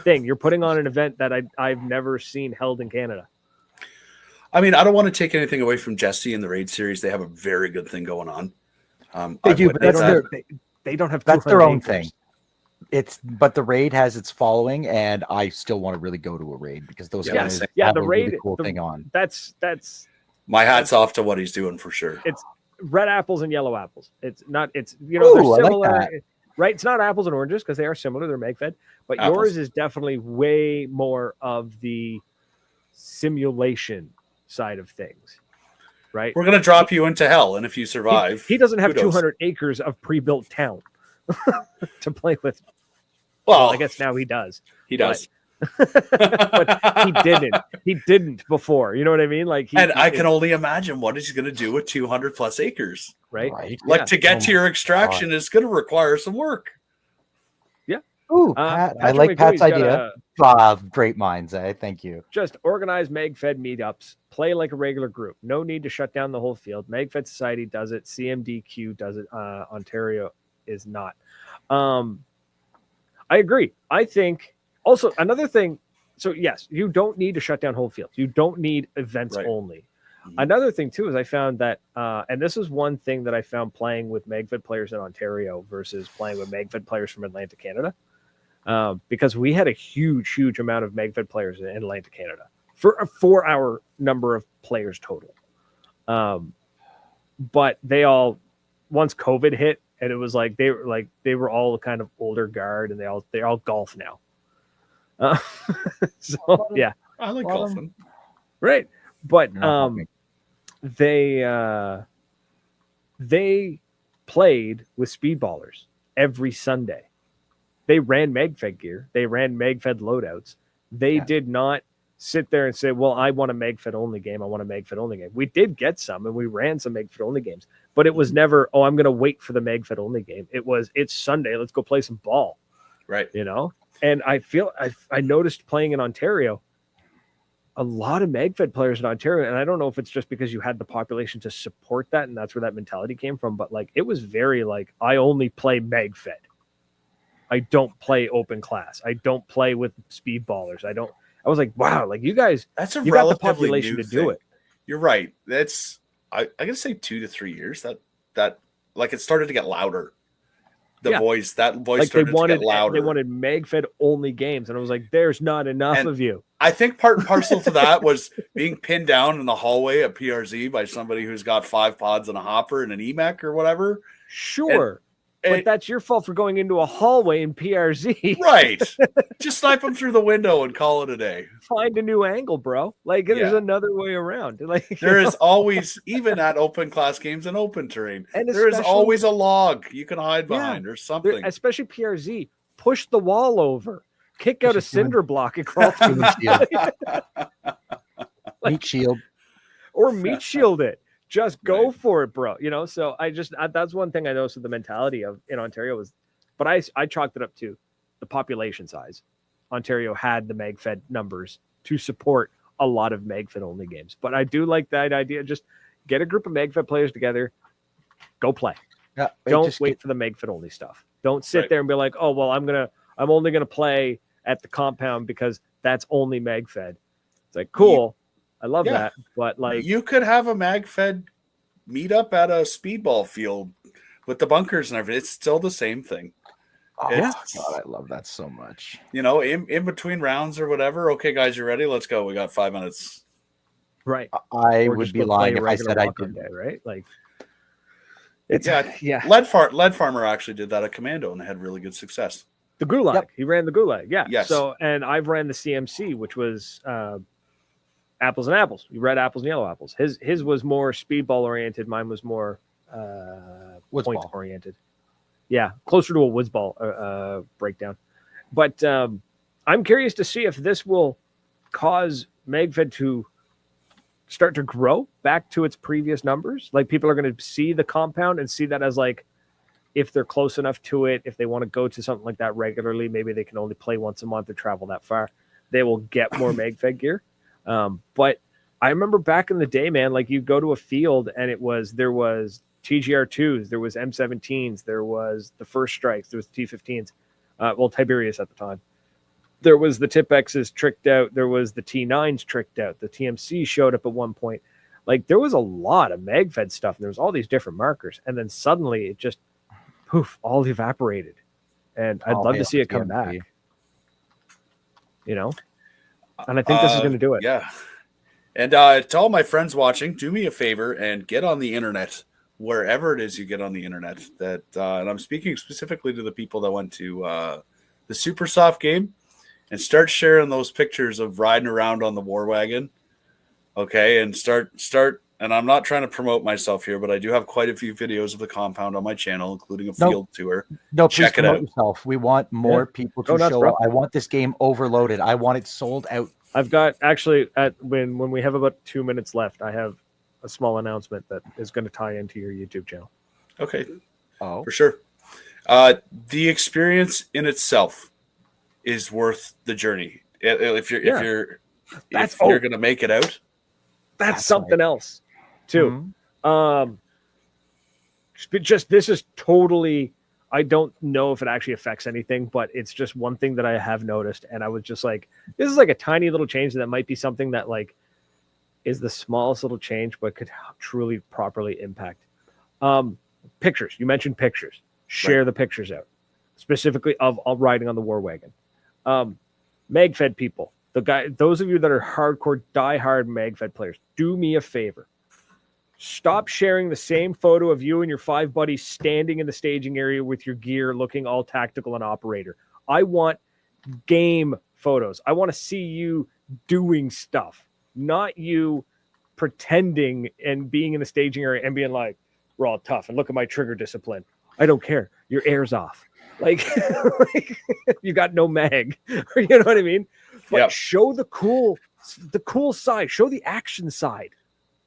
thing. You're putting on an event that I've never seen held in Canada. I mean, I don't want to take anything away from Jesse and the Raid series. They have a very good thing going on. They do, but they don't have. That's their own thing. But the Raid has its following, and I still want to really go to a Raid because those guys have the a Raid really cool thing on. That's my hat's off to what he's doing for sure. It's red apples and yellow apples. It's not. It's they're similar. Like right? It's not apples and oranges because they are similar. They're MagFed, but yours is definitely way more of the simulation side of things, right? We're going to drop you into hell, and if you survive... He doesn't have 200 acres of pre-built town to play with. Well, I guess now he does. He does. But he didn't before. You know what I mean? Like, I can only imagine what he's going to do with 200 plus acres. Right? Like, to get to your extraction is going to require some work. Yeah. Ooh, Pat, I like Pat's idea. Great minds, thank you. Just organize MagFed meetups. Play like a regular group. No need to shut down the whole field. MagFed Society does it. CMDQ does it. Ontario is not. I agree. I think also another thing. So yes, you don't need to shut down whole fields. You don't need events only. Mm-hmm. Another thing too is I found that, and this is one thing that I found playing with MagFed players in Ontario versus playing with MagFed players from Atlantic Canada. Because we had a huge amount of MagFed players in Atlantic Canada for a 4-hour number of players total. but they all, once COVID hit, and it was like they were all kind of older guard, and they're all golf now. So yeah, I like golfing. Right, but they played with speedballers every Sunday. They ran MegFed gear. They ran MegFed loadouts. They did not sit there and say, well, I want a MegFed only game. I want a MegFed only game. We did get some, and we ran some MegFed only games, but it was never, oh, I'm going to wait for the MegFed only game. It was, it's Sunday. Let's go play some ball. Right. You know? And I feel, I noticed playing in Ontario, a lot of MegFed players in Ontario, and I don't know if it's just because you had the population to support that, and that's where that mentality came from, but like, it was very like, I only play MegFed. I don't play open class. I don't play with speedballers. I was like, wow, like you guys, that's a you got the population to do it. You're right. That's I gotta say 2 to 3 years that like it started to get louder. That voice like started to get louder. They wanted MegFed only games, and I was like, there's not enough of you. I think part and parcel to that was being pinned down in the hallway at PRZ by somebody who's got 5 pods and a hopper and an EMEC or whatever. Sure. But that's your fault for going into a hallway in PRZ. Right. Just snipe them through the window and call it a day. Find a new angle, bro. Like, there's another way around. Like, there is always, even at open class games and open terrain, and there is always a log you can hide behind or something. Especially PRZ. Push the wall over. Kick out a cinder block and crawl through the meat shield. Or meat shield it. Just go for it, bro. You know, so that's one thing I noticed with the mentality of in Ontario was, but I chalked it up to the population size. Ontario had the MegFed numbers to support a lot of MegFed only games. But I do like that idea. Just get a group of MegFed players together, go play. Yeah, don't wait for the MegFed only stuff. Don't sit there and be like, oh, well, I'm only gonna play at the compound because that's only MegFed. It's like, cool. I love that, but like you could have a MagFed meetup at a speedball field with the bunkers and everything. It's still the same thing. Oh, God, I love that so much. You know, in between rounds or whatever. Okay, guys, you ready? Let's go. We got 5 minutes. Right. I would be lying if I said I didn't. Right? Like, it's Lead Farmer actually did that at Commando and had really good success. The Gulag. He ran the Gulag. Yeah. Yes. So, and I've ran the CMC, which was apples and apples. You read apples and yellow apples. His was more speedball oriented. Mine was more point oriented. Yeah, closer to a woods ball breakdown. But I'm curious to see if this will cause MegFed to start to grow back to its previous numbers. Like people are going to see the compound and see that as like, if they're close enough to it, if they want to go to something like that regularly, maybe they can only play once a month or travel that far. They will get more MegFed gear. But I remember back in the day, man, like you go to a field and there was TGR2s, there was M17s, there was the First Strikes, there was the T15s, Tiberius at the time. There was the Tip-X's tricked out. There was the T9s tricked out. The TMC showed up at one point. Like there was a lot of MegFed stuff and there was all these different markers. And then suddenly it just poof, all evaporated. And I'd love to see it come back. You know? And I think this is going to do it. Yeah. And to all my friends watching, do me a favor and get on the internet, wherever it is you get on the internet. That and I'm speaking specifically to the people that went to the Super Soft game and start sharing those pictures of riding around on the war wagon. Okay. And start. And I'm not trying to promote myself here, but I do have quite a few videos of the compound on my channel, including a field tour. No, check it out. Yourself. We want more people to show up. I want this game overloaded. I want it sold out. I've got actually when we have about 2 minutes left, I have a small announcement that is going to tie into your YouTube channel. Okay. For sure. The experience in itself is worth the journey. If you're going to make it out, that's something else. Too. Mm-hmm. This is totally, I don't know if it actually affects anything, but it's just one thing that I have noticed. And I was just like, this is like a tiny little change that might be something that like is the smallest little change, but could truly properly impact. Pictures. You mentioned pictures. Share the pictures out, specifically of riding on the war wagon. MegFed people, those of you that are hardcore, diehard MegFed players, do me a favor. Stop sharing the same photo of you and your 5 buddies standing in the staging area with your gear looking all tactical and operator. I want game photos. I want to see you doing stuff, not you pretending and being in the staging area and being like, we're all tough and look at my trigger discipline. I don't care. Your air's off. Like, you got no mag. You know what I mean? But show the cool side. Show the action side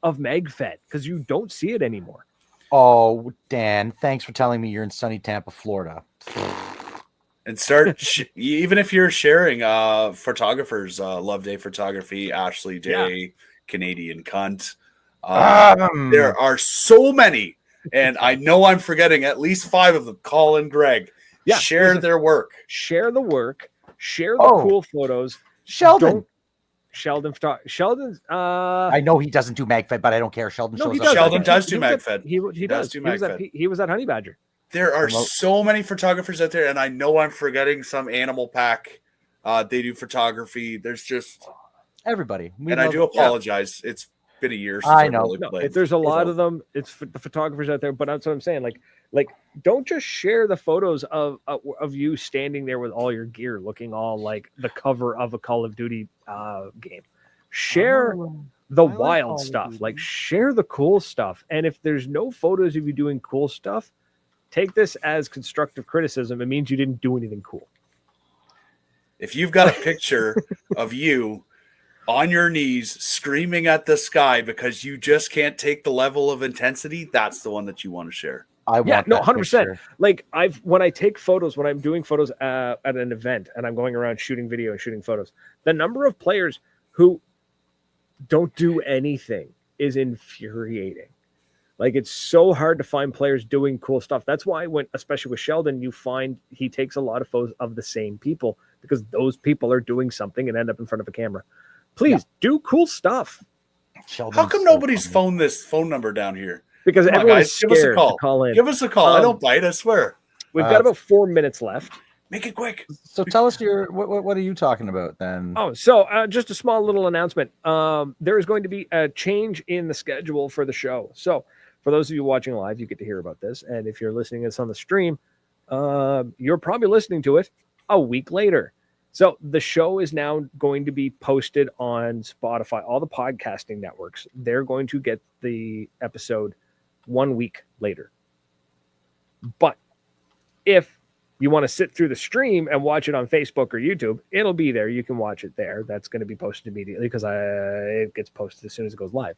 of MagFed, because you don't see it anymore. Oh, Dan, thanks for telling me you're in sunny Tampa, Florida. And start, even if you're sharing photographers, Love Day Photography, Ashley Day, Canadian Cunt. There are so many. And I know I'm forgetting at least 5 of them. Colin, Greg. Yeah, share their work. Share the work. Share the cool photos. Sheldon's. I know he doesn't do MagFed, but I don't care. Sheldon does do MagFed. He does do MagFed. He was at Honey Badger. There are so many photographers out there, and I know I'm forgetting some Animal Pack. They do photography. There's just everybody. I do apologize. Yeah. It's been a year since I know. Really played. There's a lot of them. It's the photographers out there, but that's what I'm saying. Like, don't just share the photos of you standing there with all your gear, looking all like the cover of a Call of Duty game. Share the wild stuff. Like, share the cool stuff. And if there's no photos of you doing cool stuff, take this as constructive criticism. It means you didn't do anything cool. If you've got a picture of you on your knees screaming at the sky because you just can't take the level of intensity, that's the one that you want to share. 100%. Like, when I take photos, when I'm doing photos at an event and I'm going around shooting video and shooting photos, the number of players who don't do anything is infuriating. Like, it's so hard to find players doing cool stuff. That's why especially with Sheldon, you find he takes a lot of photos of the same people, because those people are doing something and end up in front of a camera. Please do cool stuff. Sheldon's How come nobody's phoned this phone number down here? Because everyone's scared to call in. Give us a call. I don't bite, I swear. We've got about 4 minutes left. Make it quick. So tell us what are you talking about then? Oh, so just a small little announcement. There is going to be a change in the schedule for the show. So for those of you watching live, you get to hear about this. And if you're listening to this on the stream, you're probably listening to it a week later. So the show is now going to be posted on Spotify, all the podcasting networks. They're going to get the episode 1 week later. But if you want to sit through the stream and watch it on Facebook or YouTube, it'll be there. You can watch it there. That's going to be posted immediately because it gets posted as soon as it goes live.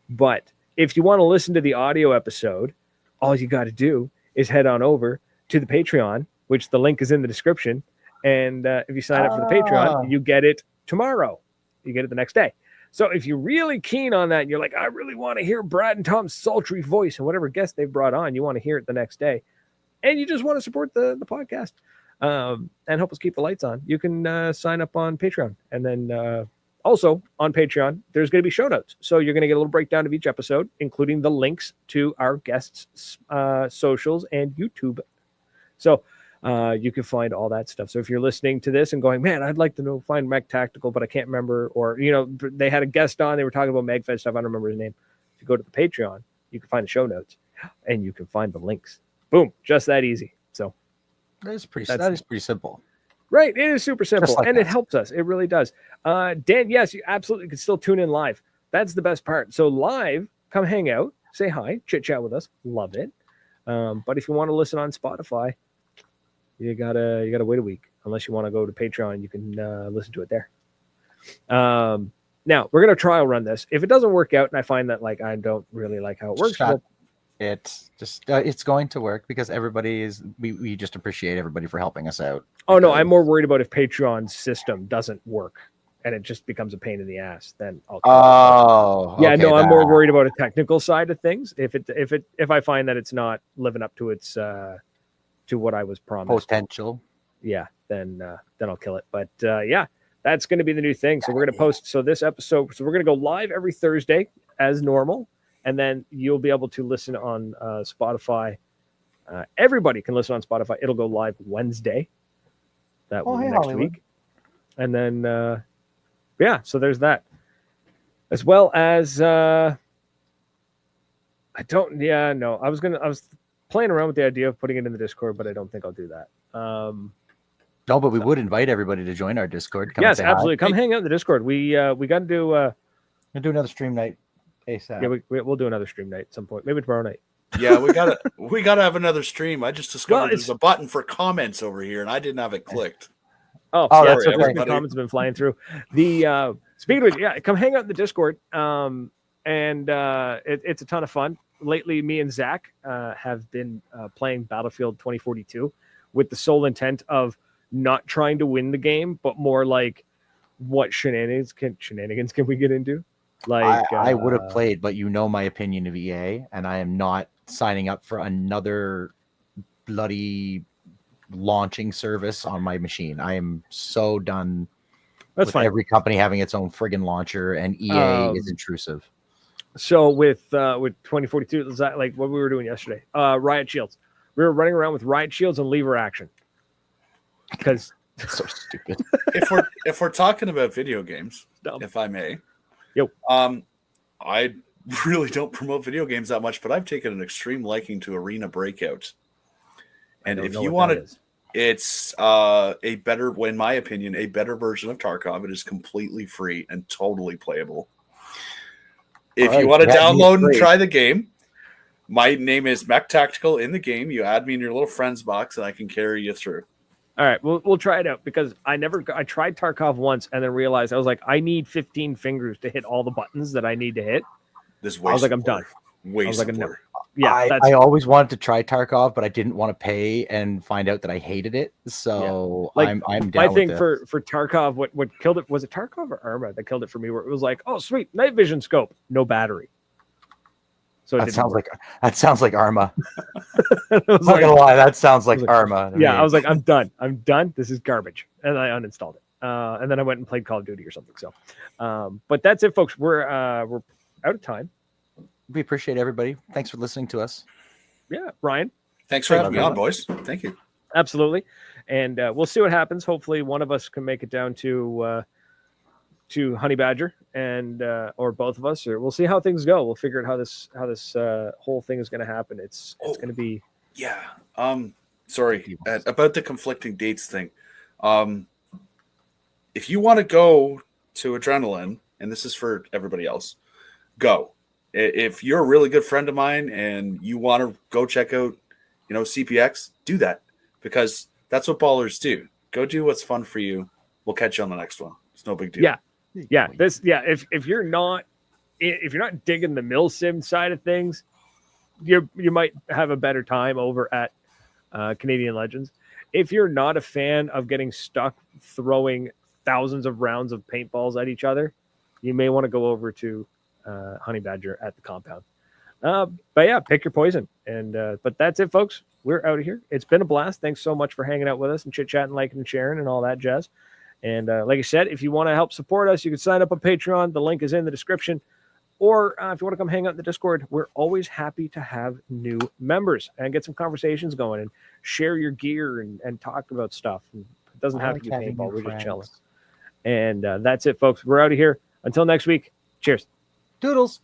But if you want to listen to the audio episode, all you got to do is head on over to the Patreon, which the link is in the description. And if you sign up for the Patreon, you get it tomorrow. You get it the next day. So if you're really keen on that, and you're like, I really want to hear Brad and Tom's sultry voice and whatever guest they've brought on, you want to hear it the next day, and you just want to support the podcast and help us keep the lights on, you can sign up on Patreon. And then also on Patreon, there's going to be show notes. So you're going to get a little breakdown of each episode, including the links to our guests' socials and YouTube. So you can find all that stuff. So if you're listening to this and going, man, I'd like to find MechTactical, but I can't remember, or, they had a guest on, they were talking about MagFed stuff, I don't remember his name. If you go to the Patreon, you can find the show notes and you can find the links. Boom. Just that easy. So that is pretty simple. Right. It is super simple. Like it helps us. It really does. Dan, yes, you absolutely can still tune in live. That's the best part. So live, come hang out, say hi, chit chat with us. Love it. But if you want to listen on Spotify, you gotta wait a week. Unless you want to go to Patreon, you can listen to it there. Now we're gonna trial run this. If it doesn't work out, and I find that I don't really like how it works, it's going to work because we just appreciate everybody for helping us out. Oh no, I'm more worried about if Patreon's system doesn't work and it just becomes a pain in the ass. Then I'm more worried about a technical side of things. If I find that it's not living up to its to what I was promised potential, then I'll kill it. But that's going to be the new thing. So we're going to post. So this episode, we're going to go live every Thursday as normal, and then you'll be able to listen on Spotify. Everybody can listen on Spotify. It'll go live Wednesday. That will be next week, and then so there's that, as well as I don't. Yeah, no. I was playing around with the idea of putting it in the Discord, but I don't think I'll do that. No, but we would invite everybody to join our Discord. Yes, absolutely. Come hang out in the Discord. We got to do. We'll do another stream night ASAP. Yeah, we'll do another stream night at some point. Maybe tomorrow night. Yeah, we gotta have another stream. I just discovered there's a button for comments over here, and I didn't have it clicked. Oh, yeah, that's okay. Comments have been flying through. The speaking of which, come hang out in the Discord. And it's a ton of fun. Lately, me and Zach have been playing Battlefield 2042 with the sole intent of not trying to win the game, but more like what shenanigans can we get into? Like I would have played, but you know my opinion of EA, and I am not signing up for another bloody launching service on my machine. I am so done with every company having its own friggin' launcher, and EA is intrusive. So with 2042, like what we were doing yesterday, riot shields. We were running around with riot shields and lever action. Because so stupid. If we're talking about video games, if I may, I really don't promote video games that much, but I've taken an extreme liking to Arena Breakout. And if you want to, it's a better, in my opinion, a better version of Tarkov. It is completely free and totally playable. If you want to download and try the game, my name is MechTactical in the game. You add me in your little friends box, and I can carry you through. All right, we'll try it out because I tried Tarkov once and then realized I was like, I need 15 fingers to hit all the buttons that I need to hit. I was like, I'm done. I was like, no. Yeah, I always wanted to try Tarkov, but I didn't want to pay and find out that I hated it. So I'm down my thing with for Tarkov, what killed it, was it Tarkov or Arma that killed it for me? Where it was like, oh sweet, night vision scope, no battery. So that sounds like Arma. I'm not gonna lie, that sounds like Arma. I was like, I'm done. This is garbage, and I uninstalled it. And then I went and played Call of Duty or something. So, but that's it, folks. We're out of time. We appreciate everybody. Thanks for listening to us. Yeah, Ryan. Thanks for having me on, boys. Thank you. Absolutely, and we'll see what happens. Hopefully, one of us can make it down to Honey Badger, and or both of us, or we'll see how things go. We'll figure out how this whole thing is going to happen. It's going to be sorry about the conflicting dates thing. If you want to go to Adrenaline, and this is for everybody else, go. If you're a really good friend of mine and you want to go check out, CPX, do that, because that's what ballers do. Go do what's fun for you. We'll catch you on the next one. It's no big deal. Yeah. If you're not digging the milsim side of things, you might have a better time over at Canadian Legends. If you're not a fan of getting stuck throwing thousands of rounds of paintballs at each other, you may want to go over to Honey Badger at the compound. But yeah, pick your poison. And but that's it, folks. We're out of here. It's been a blast. Thanks so much for hanging out with us and chit-chatting, liking, and sharing, and all that jazz. And like I said, if you want to help support us, you can sign up on Patreon. The link is in the description. Or if you want to come hang out in the Discord, we're always happy to have new members and get some conversations going and share your gear and talk about stuff. And it doesn't have to be paintball. We're just chilling. And that's it, folks. We're out of here. Until next week. Cheers. Doodles.